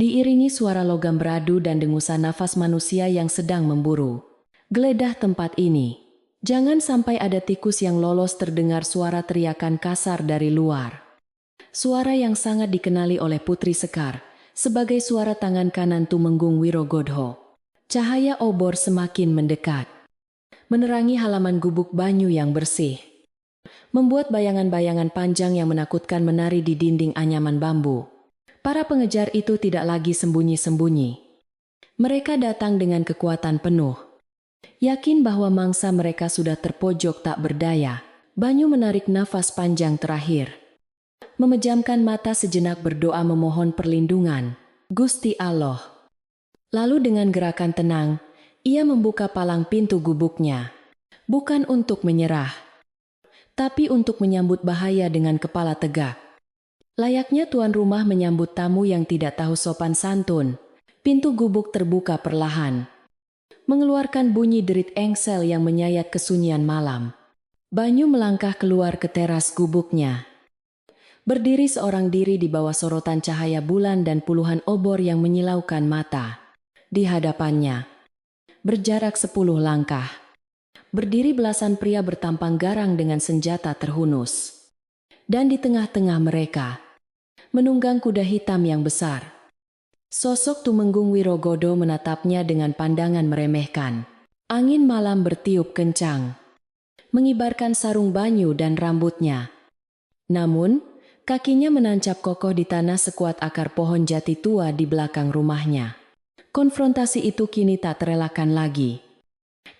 diiringi suara logam beradu dan dengusan nafas manusia yang sedang memburu. Geledah tempat ini. Jangan sampai ada tikus yang lolos, terdengar suara teriakan kasar dari luar. Suara yang sangat dikenali oleh Putri Sekar sebagai suara tangan kanan Tumenggung Wirogodho. Cahaya obor semakin mendekat, menerangi halaman gubuk Banyu yang bersih, membuat bayangan-bayangan panjang yang menakutkan menari di dinding anyaman bambu. Para pengejar itu tidak lagi sembunyi-sembunyi. Mereka datang dengan kekuatan penuh, yakin bahwa mangsa mereka sudah terpojok tak berdaya. Banyu menarik nafas panjang terakhir. Memejamkan mata sejenak berdoa memohon perlindungan Gusti Allah. Lalu dengan gerakan tenang, ia membuka palang pintu gubuknya. Bukan untuk menyerah, tapi untuk menyambut bahaya dengan kepala tegak. Layaknya tuan rumah menyambut tamu yang tidak tahu sopan santun, pintu gubuk terbuka perlahan, mengeluarkan bunyi derit engsel yang menyayat kesunyian malam. Banyu melangkah keluar ke teras gubuknya. Berdiri seorang diri di bawah sorotan cahaya bulan dan puluhan obor yang menyilaukan mata. Di hadapannya, berjarak 10 langkah, berdiri belasan pria bertampang garang dengan senjata terhunus. Dan di tengah-tengah mereka, menunggang kuda hitam yang besar. Sosok Tumenggung Wirogodo menatapnya dengan pandangan meremehkan. Angin malam bertiup kencang, mengibarkan sarung banyu dan rambutnya. Namun, kakinya menancap kokoh di tanah sekuat akar pohon jati tua di belakang rumahnya. Konfrontasi itu kini tak terelakkan lagi.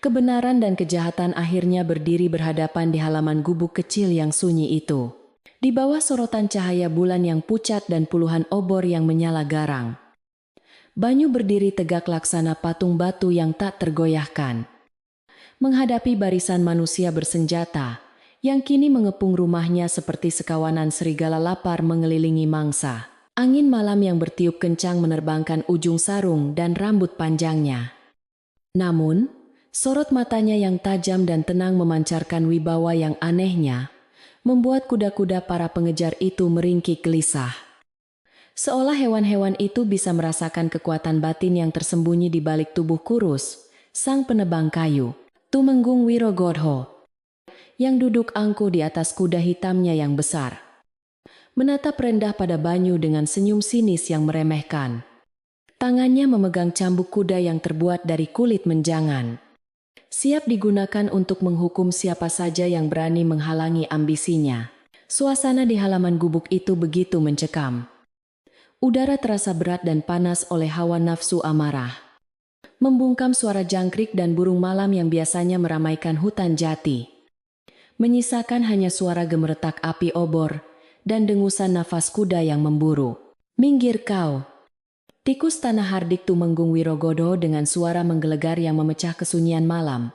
Kebenaran dan kejahatan akhirnya berdiri berhadapan di halaman gubuk kecil yang sunyi itu. Di bawah sorotan cahaya bulan yang pucat dan puluhan obor yang menyala garang. Banyu berdiri tegak laksana patung batu yang tak tergoyahkan. Menghadapi barisan manusia bersenjata, yang kini mengepung rumahnya seperti sekawanan serigala lapar mengelilingi mangsa. Angin malam yang bertiup kencang menerbangkan ujung sarung dan rambut panjangnya. Namun, sorot matanya yang tajam dan tenang memancarkan wibawa yang anehnya, membuat kuda-kuda para pengejar itu meringkik gelisah. Seolah hewan-hewan itu bisa merasakan kekuatan batin yang tersembunyi di balik tubuh kurus, sang penebang kayu, Tumenggung Wirogodo, yang duduk angkuh di atas kuda hitamnya yang besar. Menatap rendah pada Banyu dengan senyum sinis yang meremehkan. Tangannya memegang cambuk kuda yang terbuat dari kulit menjangan. Siap digunakan untuk menghukum siapa saja yang berani menghalangi ambisinya. Suasana di halaman gubuk itu begitu mencekam. Udara terasa berat dan panas oleh hawa nafsu amarah. Membungkam suara jangkrik dan burung malam yang biasanya meramaikan hutan jati. Menyisakan hanya suara gemeretak api obor dan dengusan nafas kuda yang memburu. "Minggir kau!" Tikus tanah hardik Tumenggung Wirogodo dengan suara menggelegar yang memecah kesunyian malam.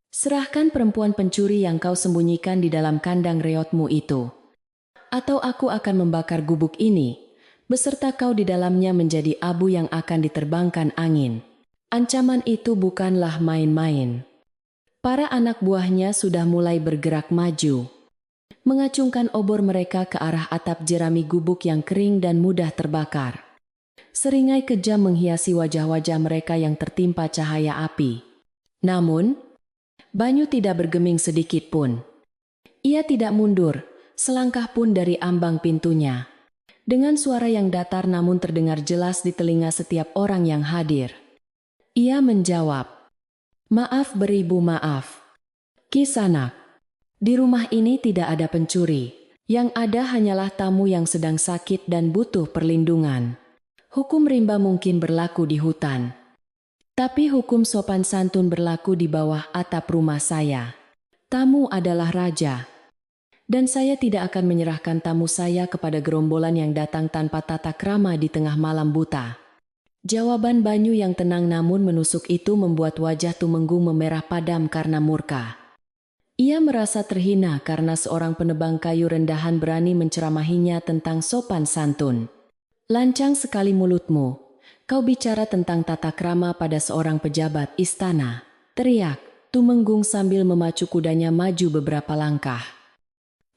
"Serahkan perempuan pencuri yang kau sembunyikan di dalam kandang reotmu itu. Atau aku akan membakar gubuk ini, beserta kau di dalamnya menjadi abu yang akan diterbangkan angin." Ancaman itu bukanlah main-main. Para anak buahnya sudah mulai bergerak maju, mengacungkan obor mereka ke arah atap jerami gubuk yang kering dan mudah terbakar. Seringai kejam menghiasi wajah-wajah mereka yang tertimpa cahaya api. Namun, Banyu tidak bergeming sedikit pun. Ia tidak mundur, selangkah pun dari ambang pintunya. Dengan suara yang datar namun terdengar jelas di telinga setiap orang yang hadir. Ia menjawab, "Maaf beribu maaf. Kisanak, di rumah ini tidak ada pencuri. Yang ada hanyalah tamu yang sedang sakit dan butuh perlindungan. Hukum rimba mungkin berlaku di hutan. Tapi hukum sopan santun berlaku di bawah atap rumah saya. Tamu adalah raja. Dan saya tidak akan menyerahkan tamu saya kepada gerombolan yang datang tanpa tata krama di tengah malam buta." Jawaban Banyu yang tenang namun menusuk itu membuat wajah Tumenggung memerah padam karena murka. Ia merasa terhina karena seorang penebang kayu rendahan berani menceramahinya tentang sopan santun. "Lancang sekali mulutmu. Kau bicara tentang tata krama pada seorang pejabat istana," teriak Tumenggung sambil memacu kudanya maju beberapa langkah.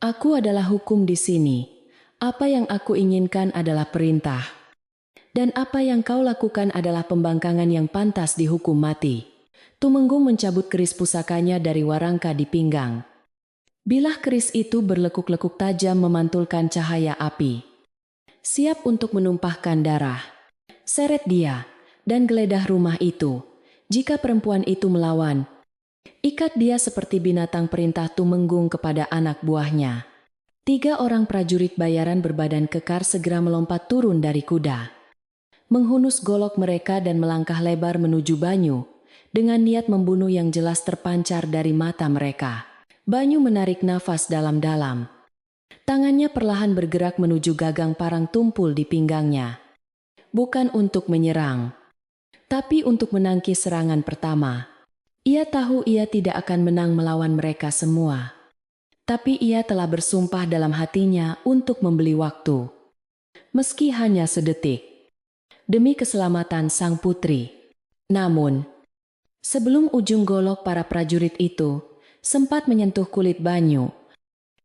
"Aku adalah hukum di sini. Apa yang aku inginkan adalah perintah. Dan apa yang kau lakukan adalah pembangkangan yang pantas dihukum mati." Tumenggung mencabut keris pusakanya dari warangka di pinggang. Bilah keris itu berlekuk-lekuk tajam memantulkan cahaya api. Siap untuk menumpahkan darah. Seret dia, dan geledah rumah itu. Jika perempuan itu melawan, ikat dia seperti binatang perintah Tumenggung kepada anak buahnya. 3 orang prajurit bayaran berbadan kekar segera melompat turun dari kuda. Menghunus golok mereka dan melangkah lebar menuju Banyu, dengan niat membunuh yang jelas terpancar dari mata mereka. Banyu menarik nafas dalam-dalam. Tangannya perlahan bergerak menuju gagang parang tumpul di pinggangnya. Bukan untuk menyerang, tapi untuk menangkis serangan pertama. Ia tahu ia tidak akan menang melawan mereka semua. Tapi ia telah bersumpah dalam hatinya untuk membeli waktu. Meski hanya sedetik. Demi keselamatan sang putri. Namun, sebelum ujung golok para prajurit itu sempat menyentuh kulit Banyu,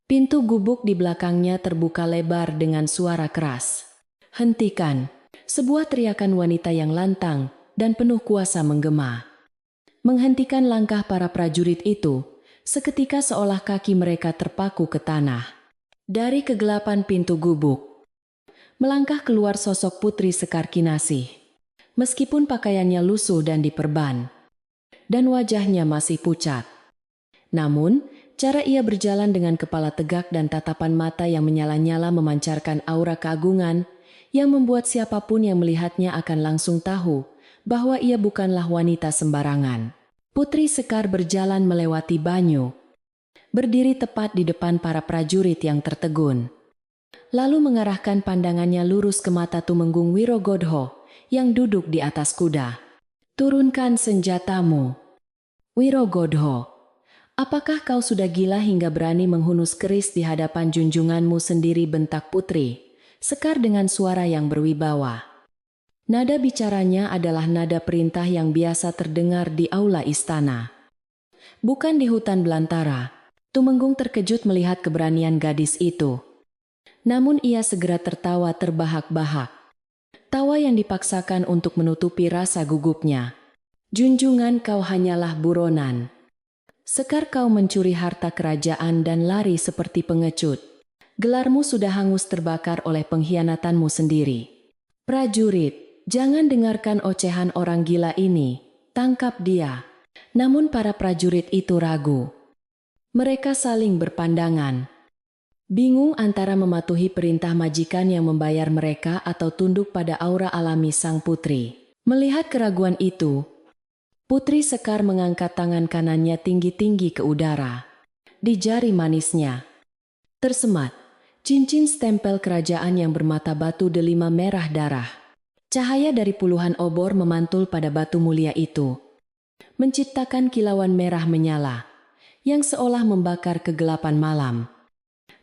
pintu gubuk di belakangnya terbuka lebar dengan suara keras. "Hentikan!" Sebuah teriakan wanita yang lantang dan penuh kuasa menggema. Menghentikan langkah para prajurit itu, seketika seolah kaki mereka terpaku ke tanah. Dari kegelapan pintu gubuk, melangkah keluar sosok Putri Sekar Kinasih. Meskipun pakaiannya lusuh dan diperban, dan wajahnya masih pucat. Namun, cara ia berjalan dengan kepala tegak dan tatapan mata yang menyala-nyala memancarkan aura keagungan yang membuat siapapun yang melihatnya akan langsung tahu bahwa ia bukanlah wanita sembarangan. Putri Sekar berjalan melewati Banyu, berdiri tepat di depan para prajurit yang tertegun. Lalu mengarahkan pandangannya lurus ke mata Tumenggung Wirogodho yang duduk di atas kuda. "Turunkan senjatamu, Wirogodho. Apakah kau sudah gila hingga berani menghunus keris di hadapan junjunganmu sendiri?" bentak Putri Sekar dengan suara yang berwibawa. Nada bicaranya adalah nada perintah yang biasa terdengar di aula istana. Bukan di hutan belantara. Tumenggung terkejut melihat keberanian gadis itu. Namun ia segera tertawa terbahak-bahak. Tawa yang dipaksakan untuk menutupi rasa gugupnya. "Junjungan, kau hanyalah buronan. Sekar kau mencuri harta kerajaan dan lari seperti pengecut. Gelarmu sudah hangus terbakar oleh pengkhianatanmu sendiri. Prajurit, jangan dengarkan ocehan orang gila ini, tangkap dia." Namun para prajurit itu ragu. Mereka saling berpandangan. Bingung antara mematuhi perintah majikan yang membayar mereka atau tunduk pada aura alami sang putri. Melihat keraguan itu, Putri Sekar mengangkat tangan kanannya tinggi-tinggi ke udara. Di jari manisnya tersemat cincin stempel kerajaan yang bermata batu delima merah darah. Cahaya dari puluhan obor memantul pada batu mulia itu, menciptakan kilauan merah menyala, yang seolah membakar kegelapan malam.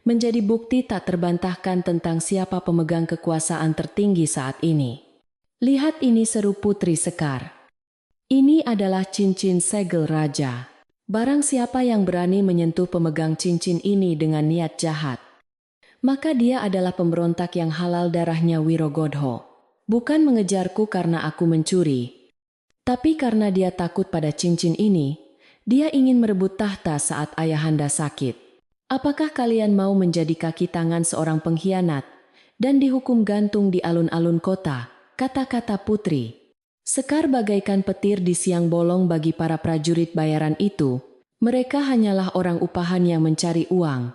Menjadi bukti tak terbantahkan tentang siapa pemegang kekuasaan tertinggi saat ini. "Lihat ini," seru Putri Sekar. "Ini adalah cincin segel raja. Barang siapa yang berani menyentuh pemegang cincin ini dengan niat jahat, maka dia adalah pemberontak yang halal darahnya Wirogodho. Bukan mengejarku karena aku mencuri, tapi karena dia takut pada cincin ini. Dia ingin merebut tahta saat ayahanda sakit. Apakah kalian mau menjadi kaki tangan seorang pengkhianat dan dihukum gantung di alun-alun kota?" Kata-kata Putri Sekar bagaikan petir di siang bolong bagi para prajurit bayaran itu. Mereka hanyalah orang upahan yang mencari uang,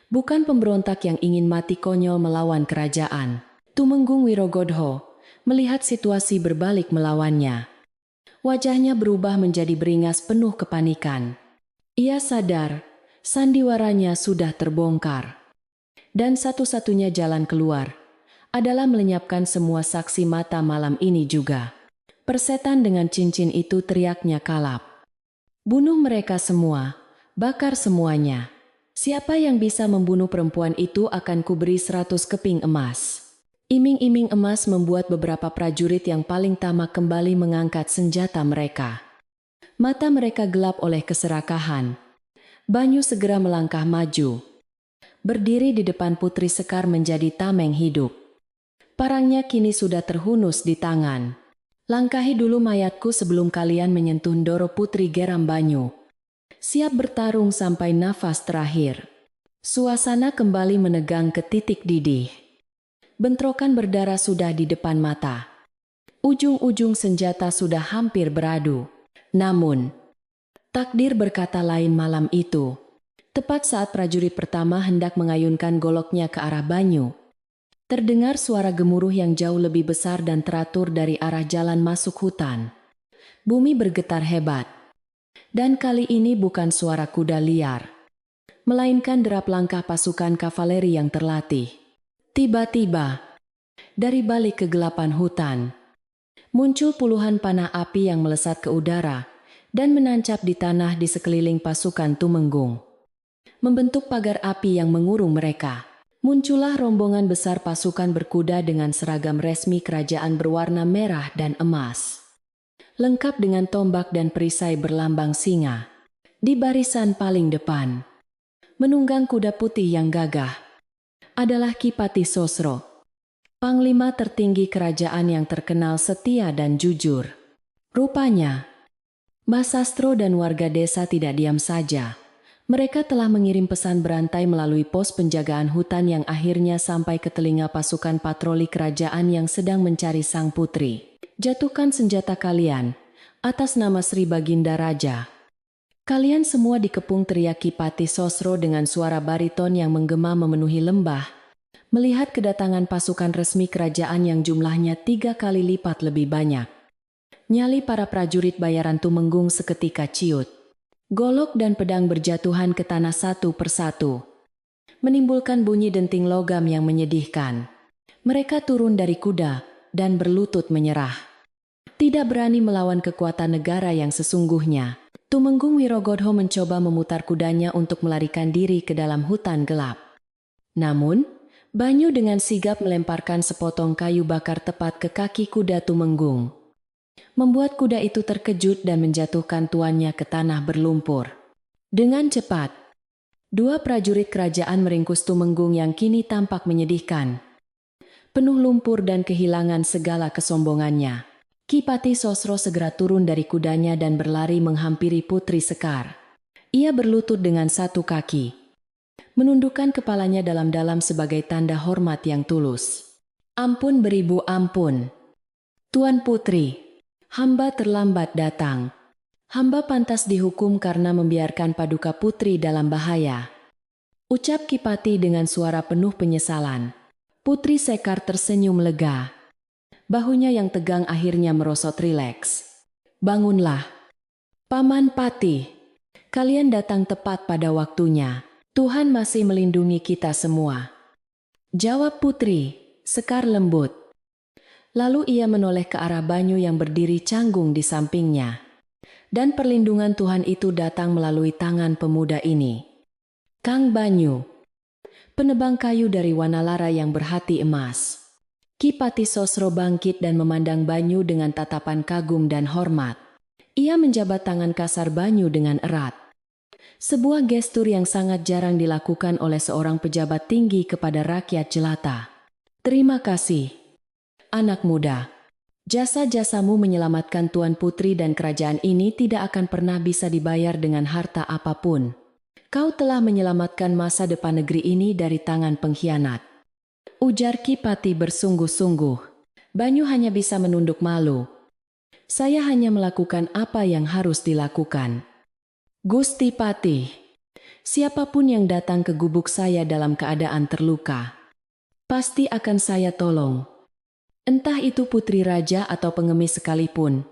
bukan pemberontak yang ingin mati konyol melawan kerajaan. Tumenggung Wirogodho melihat situasi berbalik melawannya. Wajahnya berubah menjadi beringas penuh kepanikan. Ia sadar, sandiwaranya sudah terbongkar. Dan satu-satunya jalan keluar adalah melenyapkan semua saksi mata malam ini juga. "Persetan dengan cincin itu," teriaknya kalap. "Bunuh mereka semua, bakar semuanya. Siapa yang bisa membunuh perempuan itu akan kuberi 100 keping emas." Iming-iming emas membuat beberapa prajurit yang paling tamak kembali mengangkat senjata mereka. Mata mereka gelap oleh keserakahan. Banyu segera melangkah maju, berdiri di depan Putri Sekar menjadi tameng hidup. Parangnya kini sudah terhunus di tangan. "Langkahi dulu mayatku sebelum kalian menyentuh Ndoro," Putri geram Banyu. Siap bertarung sampai nafas terakhir. Suasana kembali menegang ke titik didih. Bentrokan berdarah sudah di depan mata. Ujung-ujung senjata sudah hampir beradu. Namun, takdir berkata lain malam itu. Tepat saat prajurit pertama hendak mengayunkan goloknya ke arah Banyu, terdengar suara gemuruh yang jauh lebih besar dan teratur dari arah jalan masuk hutan. Bumi bergetar hebat. Dan kali ini bukan suara kuda liar. melainkan derap langkah pasukan kavaleri yang terlatih. Tiba-tiba, dari balik kegelapan hutan, muncul puluhan panah api yang melesat ke udara dan menancap di tanah di sekeliling pasukan Tumenggung. Membentuk pagar api yang mengurung mereka. Muncullah rombongan besar pasukan berkuda dengan seragam resmi kerajaan berwarna merah dan emas, lengkap dengan tombak dan perisai berlambang singa. Di barisan paling depan, menunggang kuda putih yang gagah, adalah Kipati Sosro, panglima tertinggi kerajaan yang terkenal setia dan jujur. Rupanya, Mbah Sastro dan warga desa tidak diam saja. Mereka telah mengirim pesan berantai melalui pos penjagaan hutan yang akhirnya sampai ke telinga pasukan patroli kerajaan yang sedang mencari sang putri. Jatuhkan senjata kalian, atas nama Sri Baginda Raja. Kalian semua dikepung, teriak Kipati Sosro dengan suara bariton yang menggema memenuhi lembah, melihat kedatangan pasukan resmi kerajaan yang jumlahnya 3 kali lipat lebih banyak. Nyali para prajurit bayaran Tumenggung seketika ciut. Golok dan pedang berjatuhan ke tanah satu persatu, menimbulkan bunyi denting logam yang menyedihkan. Mereka turun dari kuda dan berlutut menyerah. Tidak berani melawan kekuatan negara yang sesungguhnya. Tumenggung Wirogodho mencoba memutar kudanya untuk melarikan diri ke dalam hutan gelap. Namun, Banyu dengan sigap melemparkan sepotong kayu bakar tepat ke kaki kuda Tumenggung, membuat kuda itu terkejut dan menjatuhkan tuannya ke tanah berlumpur. Dengan cepat, 2 prajurit kerajaan meringkus Tumenggung yang kini tampak menyedihkan, penuh lumpur dan kehilangan segala kesombongannya. Kipati Sosro segera turun dari kudanya dan berlari menghampiri Putri Sekar. Ia berlutut dengan satu kaki, menundukkan kepalanya dalam-dalam sebagai tanda hormat yang tulus. Ampun beribu ampun, Tuan Putri. Hamba terlambat datang. Hamba pantas dihukum karena membiarkan Paduka Putri dalam bahaya, ucap Kipati dengan suara penuh penyesalan. Putri Sekar tersenyum lega. Bahunya yang tegang akhirnya merosot rileks. Bangunlah, Paman Pati. Kalian datang tepat pada waktunya. Tuhan masih melindungi kita semua, jawab Putri Sekar lembut. Lalu ia menoleh ke arah Banyu yang berdiri canggung di sampingnya. Dan perlindungan Tuhan itu datang melalui tangan pemuda ini. Kang Banyu, penebang kayu dari Wanalara yang berhati emas. Kipati Sosro bangkit dan memandang Banyu dengan tatapan kagum dan hormat. Ia menjabat tangan kasar Banyu dengan erat. Sebuah gestur yang sangat jarang dilakukan oleh seorang pejabat tinggi kepada rakyat jelata. Terima kasih, anak muda. Jasa-jasamu menyelamatkan Tuan Putri dan kerajaan ini tidak akan pernah bisa dibayar dengan harta apapun. Kau telah menyelamatkan masa depan negeri ini dari tangan pengkhianat, ujar Kipati bersungguh-sungguh. Banyu hanya bisa menunduk malu. Saya hanya melakukan apa yang harus dilakukan. Gusti Pati, siapapun yang datang ke gubuk saya dalam keadaan terluka, pasti akan saya tolong. Entah itu putri raja atau pengemis sekalipun.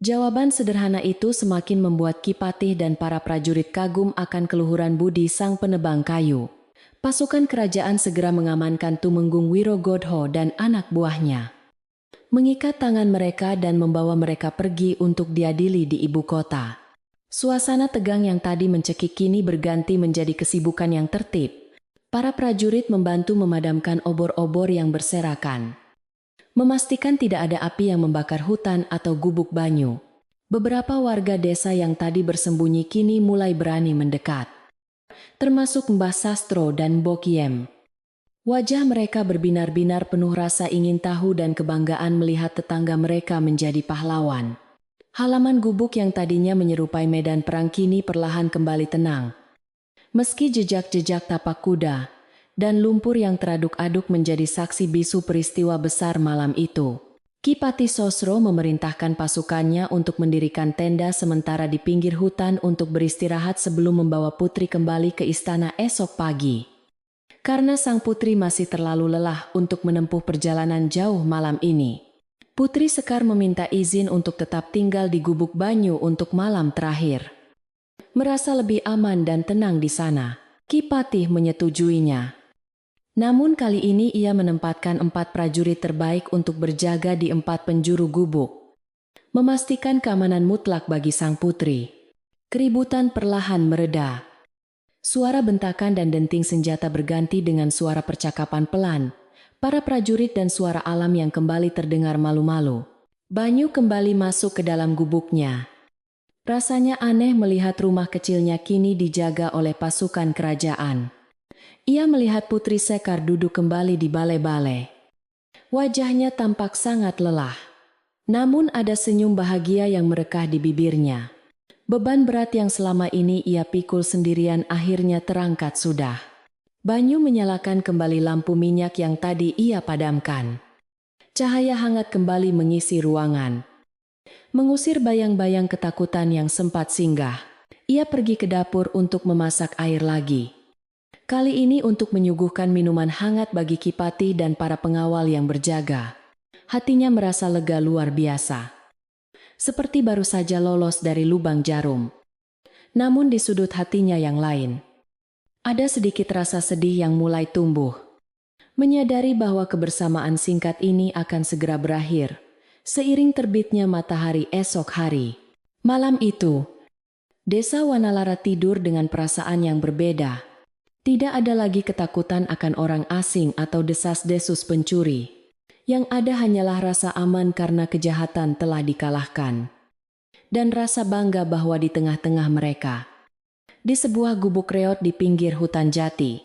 Jawaban sederhana itu semakin membuat Kipati dan para prajurit kagum akan keluhuran budi sang penebang kayu. Pasukan kerajaan segera mengamankan Tumenggung Wirogodho dan anak buahnya, mengikat tangan mereka dan membawa mereka pergi untuk diadili di ibu kota. Suasana tegang yang tadi mencekik kini berganti menjadi kesibukan yang tertib. Para prajurit membantu memadamkan obor-obor yang berserakan, memastikan tidak ada api yang membakar hutan atau gubuk Banyu. Beberapa warga desa yang tadi bersembunyi kini mulai berani mendekat, termasuk Mbah Sastro dan Bokiem. Wajah mereka berbinar-binar penuh rasa ingin tahu dan kebanggaan melihat tetangga mereka menjadi pahlawan. Halaman gubuk yang tadinya menyerupai medan perang kini perlahan kembali tenang. Meski jejak-jejak tapak kuda dan lumpur yang teraduk-aduk menjadi saksi bisu peristiwa besar malam itu. Kipati Sosro memerintahkan pasukannya untuk mendirikan tenda sementara di pinggir hutan untuk beristirahat sebelum membawa putri kembali ke istana esok pagi. Karena sang putri masih terlalu lelah untuk menempuh perjalanan jauh malam ini, Putri Sekar meminta izin untuk tetap tinggal di gubuk Banyu untuk malam terakhir. Merasa lebih aman dan tenang di sana. Ki Patih menyetujuinya. Namun kali ini ia menempatkan 4 prajurit terbaik untuk berjaga di 4 penjuru gubuk, memastikan keamanan mutlak bagi sang putri. Keributan perlahan mereda. Suara bentakan dan denting senjata berganti dengan suara percakapan pelan, para prajurit dan suara alam yang kembali terdengar malu-malu. Banyu kembali masuk ke dalam gubuknya. Rasanya aneh melihat rumah kecilnya kini dijaga oleh pasukan kerajaan. Ia melihat Putri Sekar duduk kembali di balai-balai. Wajahnya tampak sangat lelah. Namun ada senyum bahagia yang merekah di bibirnya. Beban berat yang selama ini ia pikul sendirian akhirnya terangkat sudah. Banyu menyalakan kembali lampu minyak yang tadi ia padamkan. Cahaya hangat kembali mengisi ruangan, mengusir bayang-bayang ketakutan yang sempat singgah. Ia pergi ke dapur untuk memasak air lagi. Kali ini untuk menyuguhkan minuman hangat bagi Ki Patih dan para pengawal yang berjaga. Hatinya merasa lega luar biasa. Seperti baru saja lolos dari lubang jarum. Namun di sudut hatinya yang lain, ada sedikit rasa sedih yang mulai tumbuh. Menyadari bahwa kebersamaan singkat ini akan segera berakhir seiring terbitnya matahari esok hari. Malam itu, Desa Wanalara tidur dengan perasaan yang berbeda. Tidak ada lagi ketakutan akan orang asing atau desas-desus pencuri. Yang ada hanyalah rasa aman karena kejahatan telah dikalahkan. Dan rasa bangga bahwa di tengah-tengah mereka, di sebuah gubuk reot di pinggir hutan jati,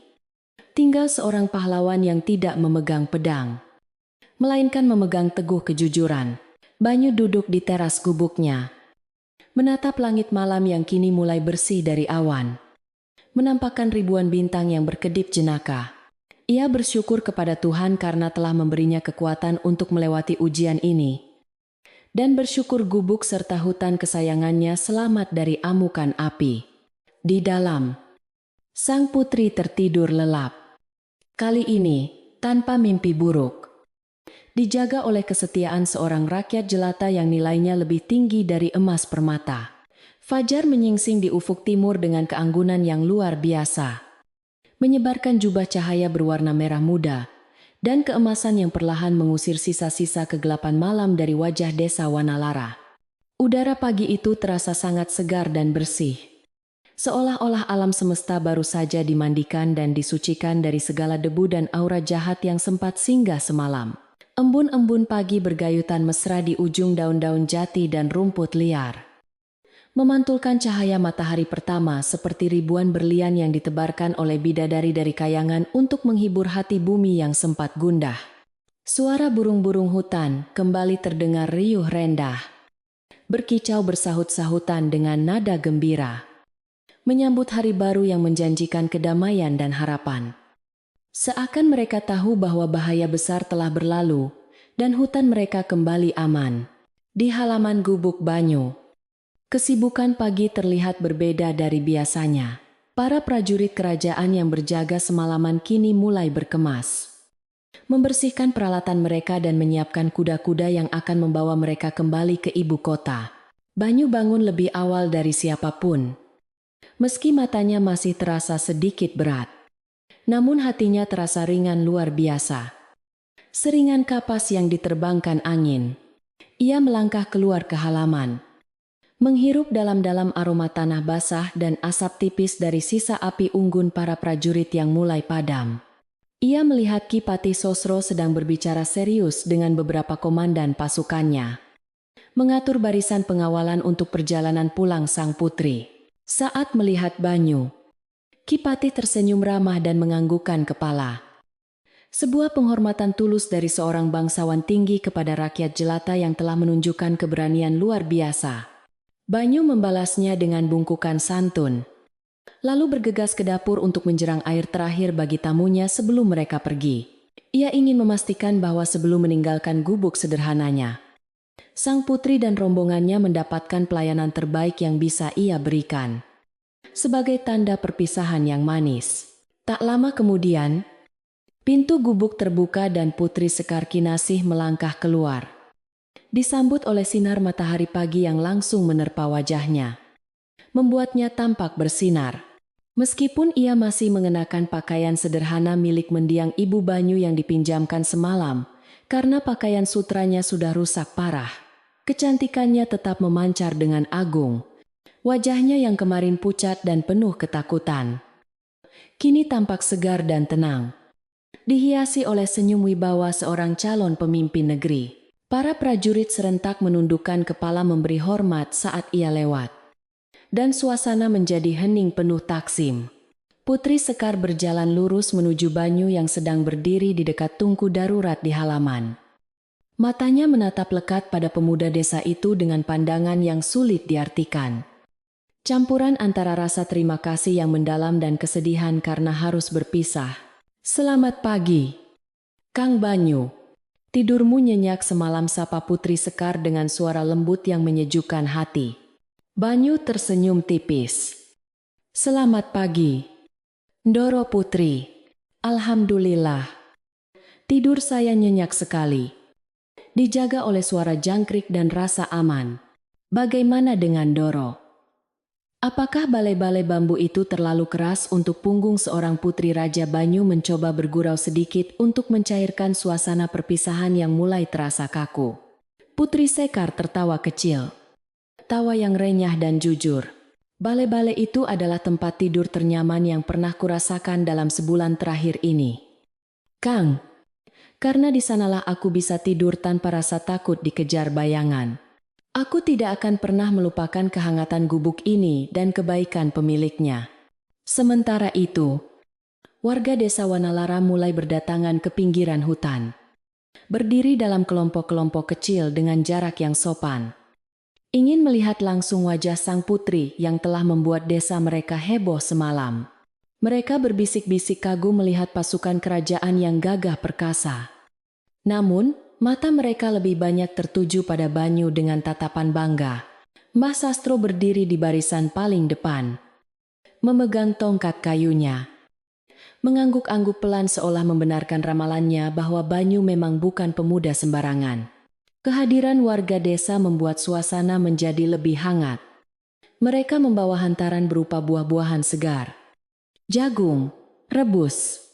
tinggal seorang pahlawan yang tidak memegang pedang, melainkan memegang teguh kejujuran. Banyu duduk di teras gubuknya, menatap langit malam yang kini mulai bersih dari awan, menampakkan ribuan bintang yang berkedip jenaka. Ia bersyukur kepada Tuhan karena telah memberinya kekuatan untuk melewati ujian ini, dan bersyukur gubuk serta hutan kesayangannya selamat dari amukan api. Di dalam, sang putri tertidur lelap. Kali ini, tanpa mimpi buruk. Dijaga oleh kesetiaan seorang rakyat jelata yang nilainya lebih tinggi dari emas permata. Fajar menyingsing di ufuk timur dengan keanggunan yang luar biasa, menyebarkan jubah cahaya berwarna merah muda, dan keemasan yang perlahan mengusir sisa-sisa kegelapan malam dari wajah desa Wanalara. Udara pagi itu terasa sangat segar dan bersih. Seolah-olah alam semesta baru saja dimandikan dan disucikan dari segala debu dan aura jahat yang sempat singgah semalam. Embun-embun pagi bergayutan mesra di ujung daun-daun jati dan rumput liar, memantulkan cahaya matahari pertama seperti ribuan berlian yang ditebarkan oleh bidadari dari kayangan untuk menghibur hati bumi yang sempat gundah. Suara burung-burung hutan kembali terdengar riuh rendah, berkicau bersahut-sahutan dengan nada gembira, menyambut hari baru yang menjanjikan kedamaian dan harapan. Seakan mereka tahu bahwa bahaya besar telah berlalu, dan hutan mereka kembali aman. Di halaman gubuk Banyu, kesibukan pagi terlihat berbeda dari biasanya. Para prajurit kerajaan yang berjaga semalaman kini mulai berkemas, membersihkan peralatan mereka dan menyiapkan kuda-kuda yang akan membawa mereka kembali ke ibu kota. Banyu bangun lebih awal dari siapapun. Meski matanya masih terasa sedikit berat, namun hatinya terasa ringan luar biasa. Seringan kapas yang diterbangkan angin. Ia melangkah keluar ke halaman, menghirup dalam-dalam aroma tanah basah dan asap tipis dari sisa api unggun para prajurit yang mulai padam. Ia melihat Ki Patih Sosro sedang berbicara serius dengan beberapa komandan pasukannya, mengatur barisan pengawalan untuk perjalanan pulang sang putri. Saat melihat Banyu, Ki Patih tersenyum ramah dan menganggukkan kepala. Sebuah penghormatan tulus dari seorang bangsawan tinggi kepada rakyat jelata yang telah menunjukkan keberanian luar biasa. Banyu membalasnya dengan bungkukan santun, lalu bergegas ke dapur untuk menjerang air terakhir bagi tamunya sebelum mereka pergi. Ia ingin memastikan bahwa sebelum meninggalkan gubuk sederhananya, sang putri dan rombongannya mendapatkan pelayanan terbaik yang bisa ia berikan, sebagai tanda perpisahan yang manis. Tak lama kemudian, pintu gubuk terbuka dan Putri Sekar Kinasih melangkah keluar, disambut oleh sinar matahari pagi yang langsung menerpa wajahnya, membuatnya tampak bersinar. Meskipun ia masih mengenakan pakaian sederhana milik mendiang Ibu Banyu yang dipinjamkan semalam, karena pakaian sutranya sudah rusak parah, kecantikannya tetap memancar dengan agung. Wajahnya yang kemarin pucat dan penuh ketakutan, kini tampak segar dan tenang, dihiasi oleh senyum wibawa seorang calon pemimpin negeri. Para prajurit serentak menundukkan kepala memberi hormat saat ia lewat. Dan suasana menjadi hening penuh taksim. Putri Sekar berjalan lurus menuju Banyu yang sedang berdiri di dekat tungku darurat di halaman. Matanya menatap lekat pada pemuda desa itu dengan pandangan yang sulit diartikan. Campuran antara rasa terima kasih yang mendalam dan kesedihan karena harus berpisah. "Selamat pagi, Kang Banyu. Tidurmu nyenyak semalam," sapa Putri Sekar dengan suara lembut yang menyejukkan hati. Banyu tersenyum tipis. "Selamat pagi, Ndoro Putri. Alhamdulillah. Tidur saya nyenyak sekali. Dijaga oleh suara jangkrik dan rasa aman. Bagaimana dengan Ndoro? Apakah balai-balai bambu itu terlalu keras untuk punggung?" Seorang putri Raja Banyu mencoba bergurau sedikit untuk mencairkan suasana perpisahan yang mulai terasa kaku. Putri Sekar tertawa kecil. Tawa yang renyah dan jujur. "Balai-balai itu adalah tempat tidur ternyaman yang pernah kurasakan dalam sebulan terakhir ini, Kang. Karena di sanalah aku bisa tidur tanpa rasa takut dikejar bayangan. Aku tidak akan pernah melupakan kehangatan gubuk ini dan kebaikan pemiliknya." Sementara itu, warga desa Wanalara mulai berdatangan ke pinggiran hutan. Berdiri dalam kelompok-kelompok kecil dengan jarak yang sopan. Ingin melihat langsung wajah sang putri yang telah membuat desa mereka heboh semalam. Mereka berbisik-bisik kagum melihat pasukan kerajaan yang gagah perkasa. Namun, mata mereka lebih banyak tertuju pada Banyu dengan tatapan bangga. Mbah Sastro berdiri di barisan paling depan, memegang tongkat kayunya. Mengangguk-angguk pelan seolah membenarkan ramalannya bahwa Banyu memang bukan pemuda sembarangan. Kehadiran warga desa membuat suasana menjadi lebih hangat. Mereka membawa hantaran berupa buah-buahan segar, jagung, rebus,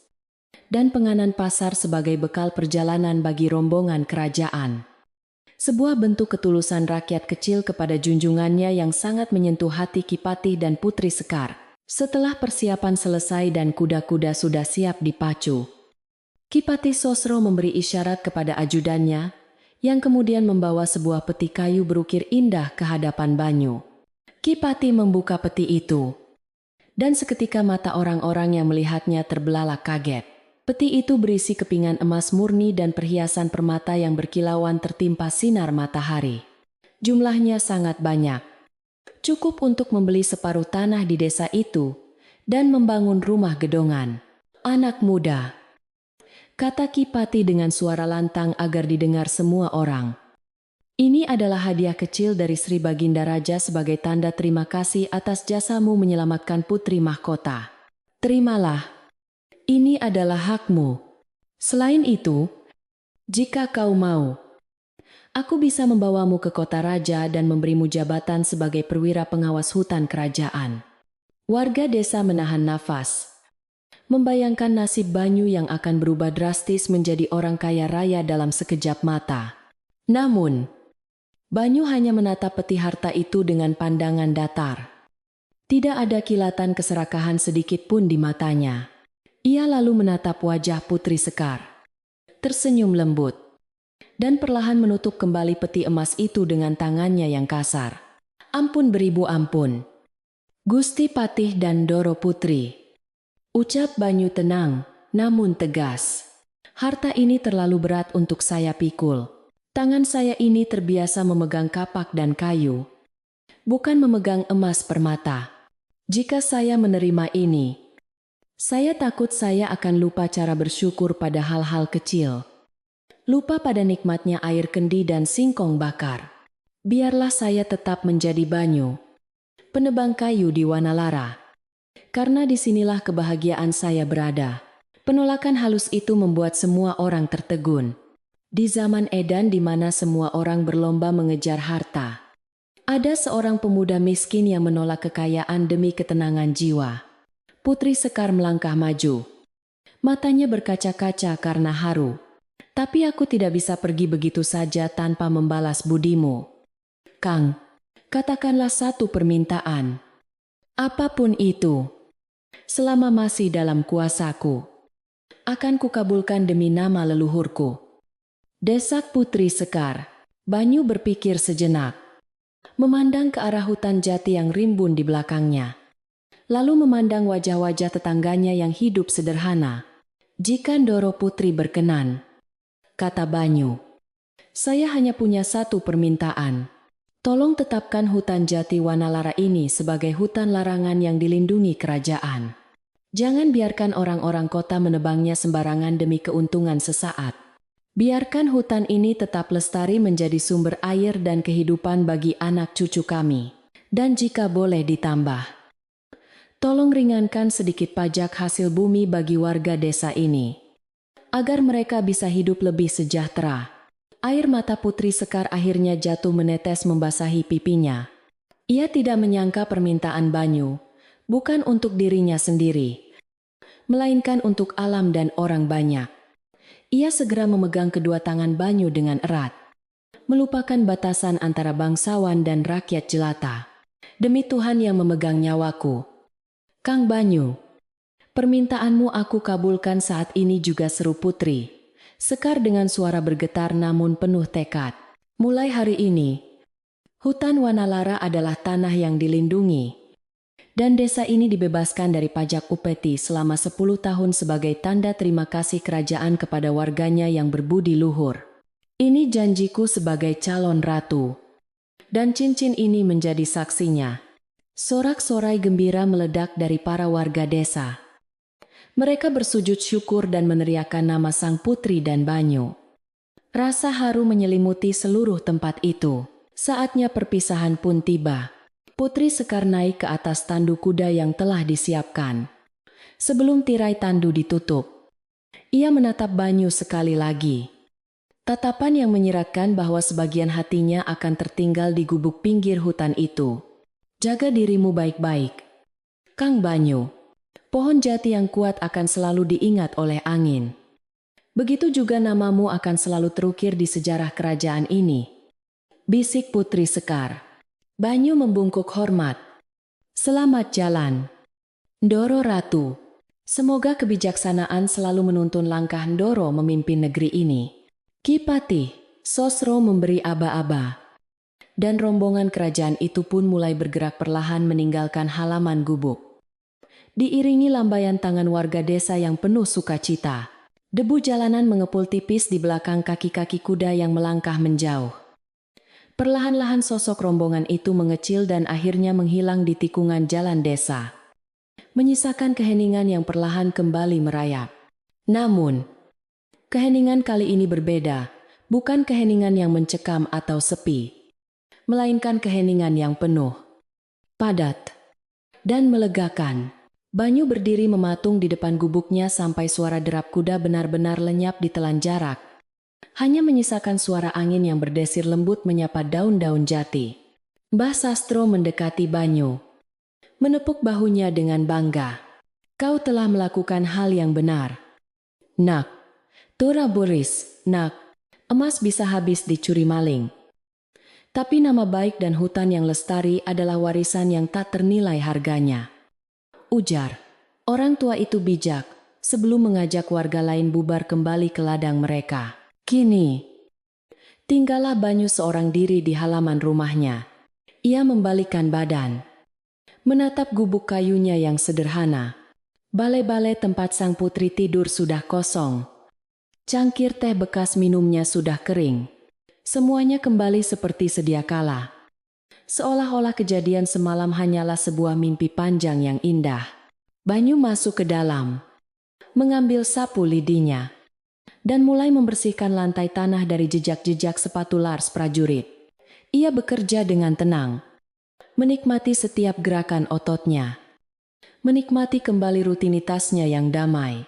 dan penganan pasar sebagai bekal perjalanan bagi rombongan kerajaan. Sebuah bentuk ketulusan rakyat kecil kepada junjungannya yang sangat menyentuh hati Kipatih dan Putri Sekar. Setelah persiapan selesai dan kuda-kuda sudah siap dipacu, Kipatih Sosro memberi isyarat kepada ajudannya, yang kemudian membawa sebuah peti kayu berukir indah ke hadapan Banyu. Kipatih membuka peti itu, dan seketika mata orang-orang yang melihatnya terbelalak kaget. Peti itu berisi kepingan emas murni dan perhiasan permata yang berkilauan tertimpa sinar matahari. Jumlahnya sangat banyak, cukup untuk membeli separuh tanah di desa itu dan membangun rumah gedongan. "Anak muda," kata Kipatih dengan suara lantang agar didengar semua orang. "Ini adalah hadiah kecil dari Sri Baginda Raja sebagai tanda terima kasih atas jasamu menyelamatkan putri mahkota. Terimalah. Ini adalah hakmu. Selain itu, jika kau mau, aku bisa membawamu ke kota raja dan memberimu jabatan sebagai perwira pengawas hutan kerajaan." Warga desa menahan nafas, membayangkan nasib Banyu yang akan berubah drastis menjadi orang kaya raya dalam sekejap mata. Namun, Banyu hanya menatap peti harta itu dengan pandangan datar. Tidak ada kilatan keserakahan sedikit pun di matanya. Ia lalu menatap wajah Putri Sekar, tersenyum lembut, dan perlahan menutup kembali peti emas itu dengan tangannya yang kasar. "Ampun beribu ampun, Gusti Patih dan Ndoro Putri," ucap Banyu tenang, namun tegas. "Harta ini terlalu berat untuk saya pikul. Tangan saya ini terbiasa memegang kapak dan kayu, bukan memegang emas permata. Jika saya menerima ini, saya takut saya akan lupa cara bersyukur pada hal-hal kecil. Lupa pada nikmatnya air kendi dan singkong bakar. Biarlah saya tetap menjadi Banyu, penebang kayu di Wanalara. Karena disinilah kebahagiaan saya berada." Penolakan halus itu membuat semua orang tertegun. Di zaman edan di mana semua orang berlomba mengejar harta, ada seorang pemuda miskin yang menolak kekayaan demi ketenangan jiwa. Putri Sekar melangkah maju. Matanya berkaca-kaca karena haru. Tapi aku tidak bisa pergi begitu saja tanpa membalas budimu. Kang, katakanlah satu permintaan. Apapun itu, selama masih dalam kuasaku, akan kukabulkan demi nama leluhurku. Desak Putri Sekar. Banyu berpikir sejenak, memandang ke arah hutan jati yang rimbun di belakangnya. Lalu memandang wajah-wajah tetangganya yang hidup sederhana. Jika Ndoro Putri berkenan, kata Banyu, saya hanya punya satu permintaan. Tolong tetapkan hutan jati Wanalara ini sebagai hutan larangan yang dilindungi kerajaan. Jangan biarkan orang-orang kota menebangnya sembarangan demi keuntungan sesaat. Biarkan hutan ini tetap lestari menjadi sumber air dan kehidupan bagi anak cucu kami. Dan jika boleh ditambah, tolong ringankan sedikit pajak hasil bumi bagi warga desa ini, agar mereka bisa hidup lebih sejahtera. Air mata Putri Sekar akhirnya jatuh menetes membasahi pipinya. Ia tidak menyangka permintaan Banyu bukan untuk dirinya sendiri, melainkan untuk alam dan orang banyak. Ia segera memegang kedua tangan Banyu dengan erat, melupakan batasan antara bangsawan dan rakyat jelata. Demi Tuhan yang memegang nyawaku, Kang Banyu, permintaanmu aku kabulkan saat ini juga, seru Putri Sekar dengan suara bergetar namun penuh tekad. Mulai hari ini, hutan Wanalara adalah tanah yang dilindungi. Dan desa ini dibebaskan dari pajak upeti selama 10 tahun sebagai tanda terima kasih kerajaan kepada warganya yang berbudi luhur. Ini janjiku sebagai calon ratu. Dan cincin ini menjadi saksinya. Sorak-sorai gembira meledak dari para warga desa. Mereka bersujud syukur dan meneriakkan nama sang putri dan Banyu. Rasa haru menyelimuti seluruh tempat itu. Saatnya perpisahan pun tiba. Putri Sekar naik ke atas tandu kuda yang telah disiapkan. Sebelum tirai tandu ditutup, ia menatap Banyu sekali lagi. Tatapan yang menyiratkan bahwa sebagian hatinya akan tertinggal di gubuk pinggir hutan itu. Jaga dirimu baik-baik, Kang Banyu. Pohon jati yang kuat akan selalu diingat oleh angin. Begitu juga namamu akan selalu terukir di sejarah kerajaan ini, bisik Putri Sekar. Banyu membungkuk hormat. Selamat jalan, Ndoro Ratu. Semoga kebijaksanaan selalu menuntun langkah Ndoro memimpin negeri ini. Ki Patih Sosro memberi aba-aba. Dan rombongan kerajaan itu pun mulai bergerak perlahan meninggalkan halaman gubuk. Diiringi lambaian tangan warga desa yang penuh sukacita. Debu jalanan mengepul tipis di belakang kaki-kaki kuda yang melangkah menjauh. Perlahan-lahan sosok rombongan itu mengecil dan akhirnya menghilang di tikungan jalan desa, menyisakan keheningan yang perlahan kembali merayap. Namun, keheningan kali ini berbeda, bukan keheningan yang mencekam atau sepi, melainkan keheningan yang penuh, padat, dan melegakan. Banyu berdiri mematung di depan gubuknya sampai suara derap kuda benar-benar lenyap ditelan jarak. Hanya menyisakan suara angin yang berdesir lembut menyapa daun-daun jati. Mbah Sastro mendekati Banyu, menepuk bahunya dengan bangga. Kau telah melakukan hal yang benar, Nak. Tora Boris, Nak. Emas bisa habis dicuri maling. Tapi nama baik dan hutan yang lestari adalah warisan yang tak ternilai harganya. Ujar orang tua itu bijak sebelum mengajak warga lain bubar kembali ke ladang mereka. Kini, tinggallah Banyu seorang diri di halaman rumahnya. Ia membalikkan badan, menatap gubuk kayunya yang sederhana. Balai-balai tempat sang putri tidur sudah kosong. Cangkir teh bekas minumnya sudah kering. Semuanya kembali seperti sedia kala. Seolah-olah kejadian semalam hanyalah sebuah mimpi panjang yang indah. Banyu masuk ke dalam, mengambil sapu lidinya, dan mulai membersihkan lantai tanah dari jejak-jejak sepatu Lars prajurit. Ia bekerja dengan tenang, menikmati setiap gerakan ototnya, menikmati kembali rutinitasnya yang damai.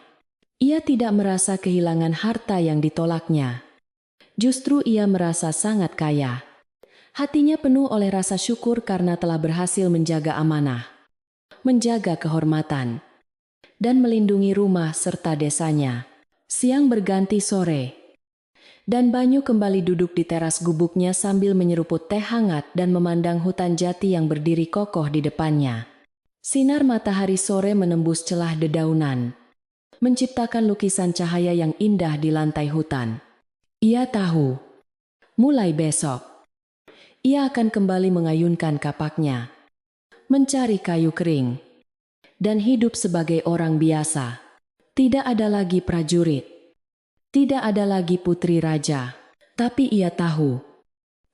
Ia tidak merasa kehilangan harta yang ditolaknya. Justru ia merasa sangat kaya. Hatinya penuh oleh rasa syukur karena telah berhasil menjaga amanah, menjaga kehormatan, dan melindungi rumah serta desanya. Siang berganti sore, dan Banyu kembali duduk di teras gubuknya sambil menyeruput teh hangat dan memandang hutan jati yang berdiri kokoh di depannya. Sinar matahari sore menembus celah dedaunan, menciptakan lukisan cahaya yang indah di lantai hutan. Ia tahu, mulai besok, ia akan kembali mengayunkan kapaknya, mencari kayu kering, dan hidup sebagai orang biasa. Tidak ada lagi prajurit, tidak ada lagi putri raja, tapi ia tahu,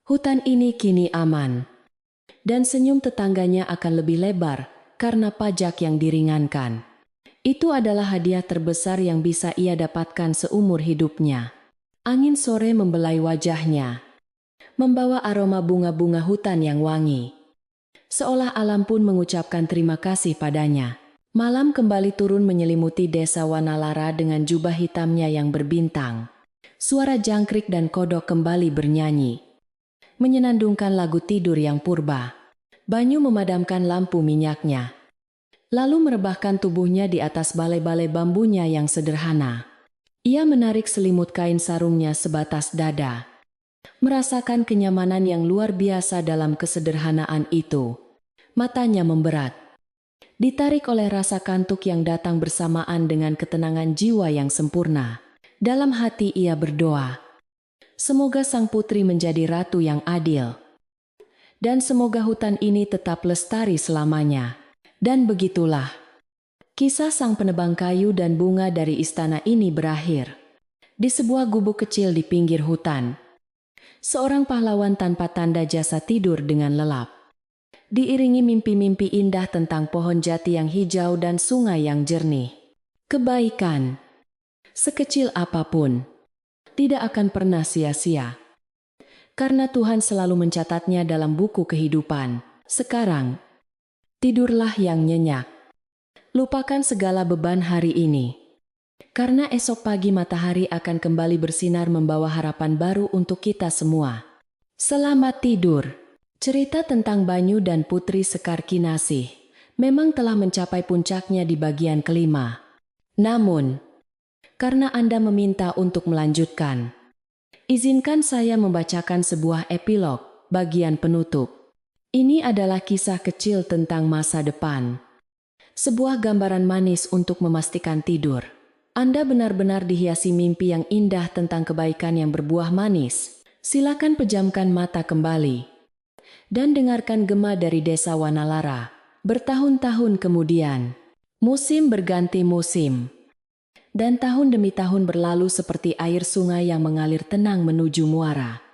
hutan ini kini aman, dan senyum tetangganya akan lebih lebar karena pajak yang diringankan. Itu adalah hadiah terbesar yang bisa ia dapatkan seumur hidupnya. Angin sore membelai wajahnya, membawa aroma bunga-bunga hutan yang wangi. Seolah alam pun mengucapkan terima kasih padanya. Malam kembali turun menyelimuti desa Wanalara dengan jubah hitamnya yang berbintang. Suara jangkrik dan kodok kembali bernyanyi, menyenandungkan lagu tidur yang purba. Banyu memadamkan lampu minyaknya, lalu merebahkan tubuhnya di atas balai-balai bambunya yang sederhana. Ia menarik selimut kain sarungnya sebatas dada, merasakan kenyamanan yang luar biasa dalam kesederhanaan itu. Matanya memberat, ditarik oleh rasa kantuk yang datang bersamaan dengan ketenangan jiwa yang sempurna. Dalam hati ia berdoa, semoga sang putri menjadi ratu yang adil, dan semoga hutan ini tetap lestari selamanya. Dan begitulah, kisah sang penebang kayu dan bunga dari istana ini berakhir. Di sebuah gubuk kecil di pinggir hutan, seorang pahlawan tanpa tanda jasa tidur dengan lelap, diiringi mimpi-mimpi indah tentang pohon jati yang hijau dan sungai yang jernih. Kebaikan, sekecil apapun, tidak akan pernah sia-sia, karena Tuhan selalu mencatatnya dalam buku kehidupan. Sekarang, tidurlah yang nyenyak. Lupakan segala beban hari ini, karena esok pagi matahari akan kembali bersinar membawa harapan baru untuk kita semua. Selamat tidur. Cerita tentang Banyu dan Putri Sekar Kinasih memang telah mencapai puncaknya di bagian kelima. Namun, karena Anda meminta untuk melanjutkan, izinkan saya membacakan sebuah epilog, bagian penutup. Ini adalah kisah kecil tentang masa depan. Sebuah gambaran manis untuk memastikan tidur. Anda benar-benar dihiasi mimpi yang indah tentang kebaikan yang berbuah manis. Silakan pejamkan mata kembali dan dengarkan gema dari desa Wanalara. Bertahun-tahun kemudian, musim berganti musim, dan tahun demi tahun berlalu seperti air sungai yang mengalir tenang menuju muara,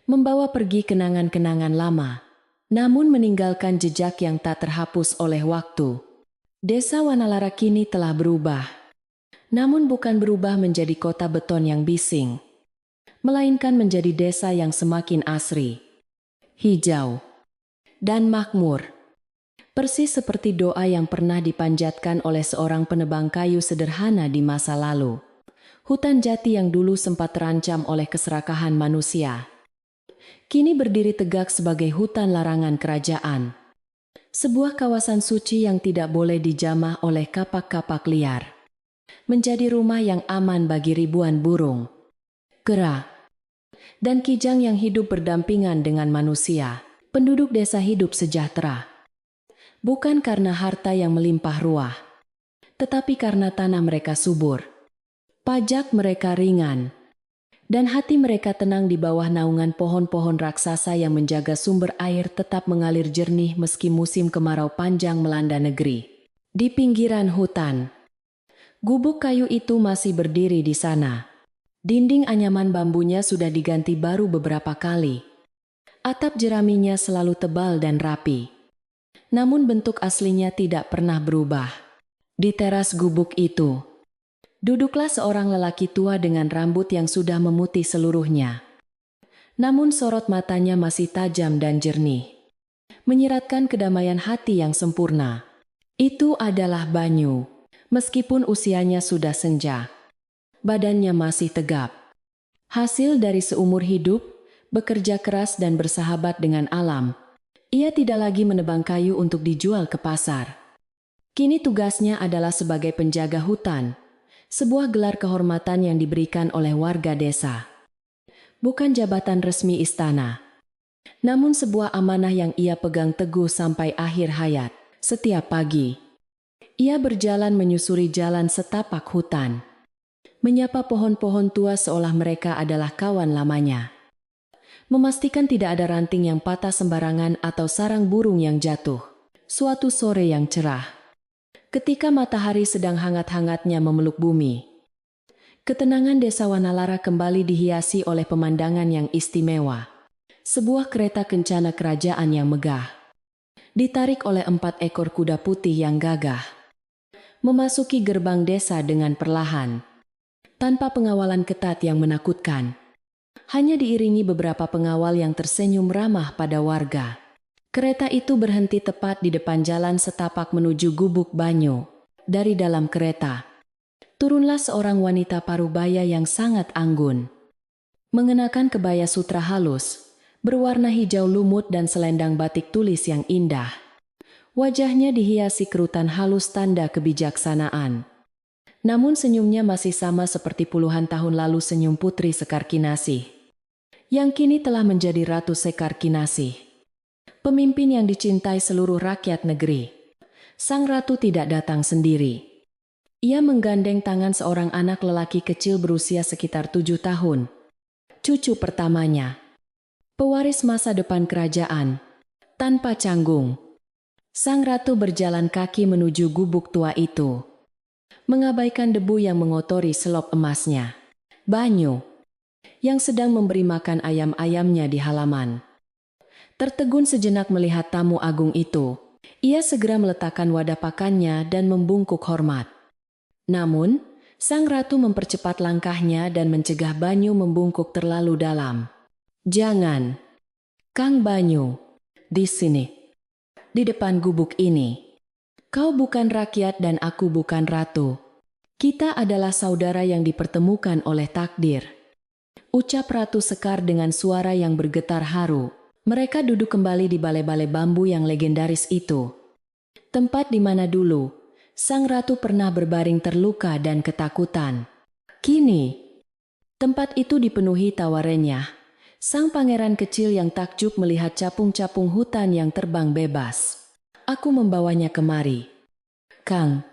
membawa pergi kenangan-kenangan lama, namun meninggalkan jejak yang tak terhapus oleh waktu. Desa Wanalara kini telah berubah, namun bukan berubah menjadi kota beton yang bising, melainkan menjadi desa yang semakin asri, hijau, dan makmur. Persis seperti doa yang pernah dipanjatkan oleh seorang penebang kayu sederhana di masa lalu. Hutan jati yang dulu sempat terancam oleh keserakahan manusia, kini berdiri tegak sebagai hutan larangan kerajaan. Sebuah kawasan suci yang tidak boleh dijamah oleh kapak-kapak liar. Menjadi rumah yang aman bagi ribuan burung, kera, dan kijang yang hidup berdampingan dengan manusia. Penduduk desa hidup sejahtera, bukan karena harta yang melimpah ruah, tetapi karena tanah mereka subur, pajak mereka ringan, dan hati mereka tenang di bawah naungan pohon-pohon raksasa yang menjaga sumber air tetap mengalir jernih meski musim kemarau panjang melanda negeri. Di pinggiran hutan, gubuk kayu itu masih berdiri di sana. Dinding anyaman bambunya sudah diganti baru beberapa kali. Atap jeraminya selalu tebal dan rapi, namun bentuk aslinya tidak pernah berubah. Di teras gubuk itu, duduklah seorang lelaki tua dengan rambut yang sudah memutih seluruhnya. Namun sorot matanya masih tajam dan jernih, menyiratkan kedamaian hati yang sempurna. Itu adalah Banyu. Meskipun usianya sudah senja, badannya masih tegap. Hasil dari seumur hidup, bekerja keras dan bersahabat dengan alam. Ia tidak lagi menebang kayu untuk dijual ke pasar, Kini tugasnya adalah sebagai penjaga hutan, sebuah gelar kehormatan yang diberikan oleh warga desa. Bukan jabatan resmi istana, namun sebuah amanah yang ia pegang teguh sampai akhir hayat. Setiap pagi, ia berjalan menyusuri jalan setapak hutan, menyapa pohon-pohon tua seolah mereka adalah kawan lamanya. Memastikan tidak ada ranting yang patah sembarangan atau sarang burung yang jatuh. Suatu sore yang cerah, ketika matahari sedang hangat-hangatnya memeluk bumi, ketenangan desa Wanalara kembali dihiasi oleh pemandangan yang istimewa. Sebuah kereta kencana kerajaan yang megah, ditarik oleh 4 ekor kuda putih yang gagah, memasuki gerbang desa dengan perlahan, tanpa pengawalan ketat yang menakutkan. Hanya diiringi beberapa pengawal yang tersenyum ramah pada warga. Kereta itu berhenti tepat di depan jalan setapak menuju Gubuk Banyu. Dari dalam kereta, turunlah seorang wanita parubaya yang sangat anggun. Mengenakan kebaya sutra halus, berwarna hijau lumut dan selendang batik tulis yang indah. Wajahnya dihiasi kerutan halus tanda kebijaksanaan. Namun senyumnya masih sama seperti puluhan tahun lalu senyum Putri Sekar Kinasih, yang kini telah menjadi Ratu Sekar Kinasih. Pemimpin yang dicintai seluruh rakyat negeri. Sang ratu tidak datang sendiri. Ia menggandeng tangan seorang anak lelaki kecil berusia sekitar 7 tahun. Cucu pertamanya. Pewaris masa depan kerajaan. Tanpa canggung, sang ratu berjalan kaki menuju gubuk tua itu, mengabaikan debu yang mengotori selop emasnya. Banyu, yang sedang memberi makan ayam-ayamnya di halaman. Tertegun sejenak melihat tamu agung itu. Ia segera meletakkan wadah pakannya dan membungkuk hormat. Namun, sang ratu mempercepat langkahnya dan mencegah Banyu membungkuk terlalu dalam. "Jangan, Kang Banyu, di sini, di depan gubuk ini. Kau bukan rakyat dan aku bukan ratu. Kita adalah saudara yang dipertemukan oleh takdir," ucap Ratu Sekar dengan suara yang bergetar haru. Mereka duduk kembali di balai-balai bambu yang legendaris itu. Tempat di mana dulu, sang ratu pernah berbaring terluka dan ketakutan. Kini, tempat itu dipenuhi tawa renyah. Sang pangeran kecil yang takjub melihat capung-capung hutan yang terbang bebas. "Aku membawanya kemari, Kang,"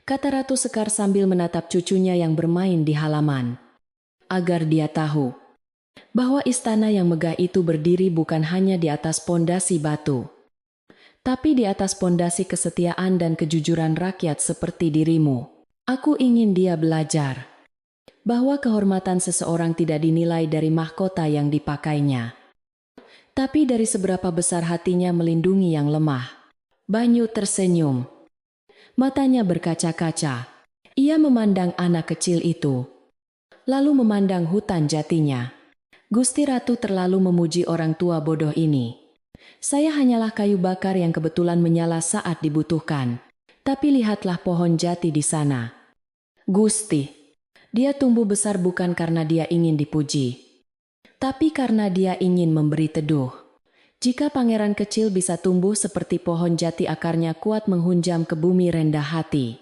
kata Ratu Sekar sambil menatap cucunya yang bermain di halaman. Agar dia tahu bahwa istana yang megah itu berdiri bukan hanya di atas pondasi batu, tapi di atas pondasi kesetiaan dan kejujuran rakyat seperti dirimu. Aku ingin dia belajar bahwa kehormatan seseorang tidak dinilai dari mahkota yang dipakainya, tapi dari seberapa besar hatinya melindungi yang lemah. Banyu tersenyum. Matanya berkaca-kaca. Ia memandang anak kecil itu, lalu memandang hutan jatinya. "Gusti Ratu terlalu memuji orang tua bodoh ini. Saya hanyalah kayu bakar yang kebetulan menyala saat dibutuhkan. Tapi lihatlah pohon jati di sana. Gusti, dia tumbuh besar bukan karena dia ingin dipuji, tapi karena dia ingin memberi teduh. Jika pangeran kecil bisa tumbuh seperti pohon jati, akarnya kuat menghunjam ke bumi rendah hati.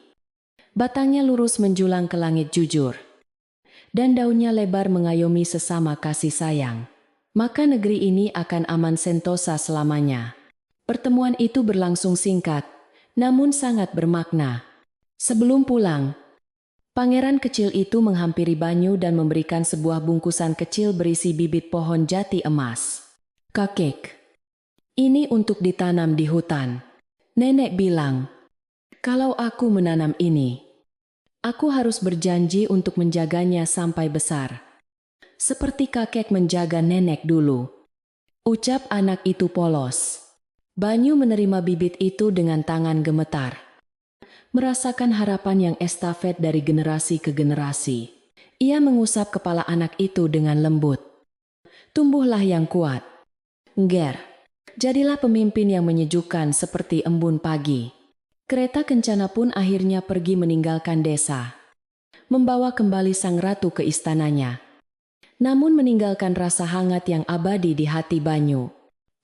Batangnya lurus menjulang ke langit jujur, dan daunnya lebar mengayomi sesama kasih sayang. Maka negeri ini akan aman sentosa selamanya." Pertemuan itu berlangsung singkat, namun sangat bermakna. Sebelum pulang, pangeran kecil itu menghampiri Banyu dan memberikan sebuah bungkusan kecil berisi bibit pohon jati emas. "Kakek, ini untuk ditanam di hutan. Nenek bilang, kalau aku menanam ini, aku harus berjanji untuk menjaganya sampai besar, seperti kakek menjaga nenek dulu," ucap anak itu polos. Banyu menerima bibit itu dengan tangan gemetar, merasakan harapan yang estafet dari generasi ke generasi. Ia mengusap kepala anak itu dengan lembut. "Tumbuhlah yang kuat, Nger. Jadilah pemimpin yang menyejukkan seperti embun pagi." Kereta kencana pun akhirnya pergi meninggalkan desa, membawa kembali sang ratu ke istananya, namun meninggalkan rasa hangat yang abadi di hati Banyu.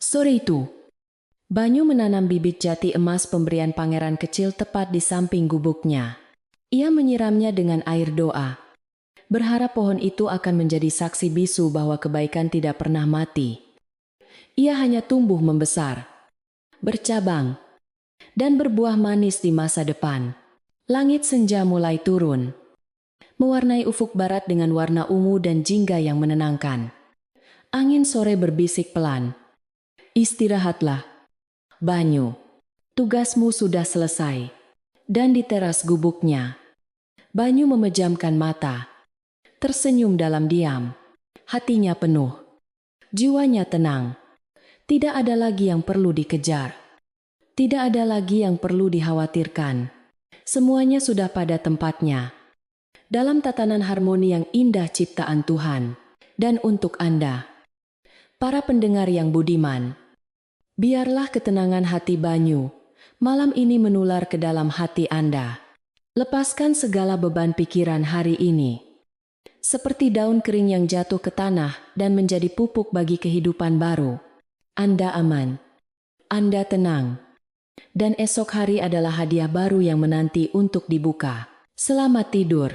Sore itu, Banyu menanam bibit jati emas pemberian pangeran kecil tepat di samping gubuknya. Ia menyiramnya dengan air doa, berharap pohon itu akan menjadi saksi bisu bahwa kebaikan tidak pernah mati. Ia hanya tumbuh membesar, bercabang, dan berbuah manis di masa depan. Langit senja mulai turun, mewarnai ufuk barat dengan warna ungu dan jingga yang menenangkan. Angin sore berbisik pelan. Istirahatlah, Banyu. Tugasmu sudah selesai. Dan di teras gubuknya, Banyu memejamkan mata, tersenyum dalam diam. Hatinya penuh, jiwanya tenang. Tidak ada lagi yang perlu dikejar. Tidak ada lagi yang perlu dikhawatirkan. Semuanya sudah pada tempatnya, dalam tatanan harmoni yang indah ciptaan Tuhan. Dan untuk Anda, para pendengar yang budiman, biarlah ketenangan hati Banyu malam ini menular ke dalam hati Anda. Lepaskan segala beban pikiran hari ini. Seperti daun kering yang jatuh ke tanah dan menjadi pupuk bagi kehidupan baru. Anda aman. Anda tenang. Dan esok hari adalah hadiah baru yang menanti untuk dibuka. Selamat tidur.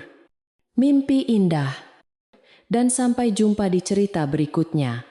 Mimpi indah. Dan sampai jumpa di cerita berikutnya.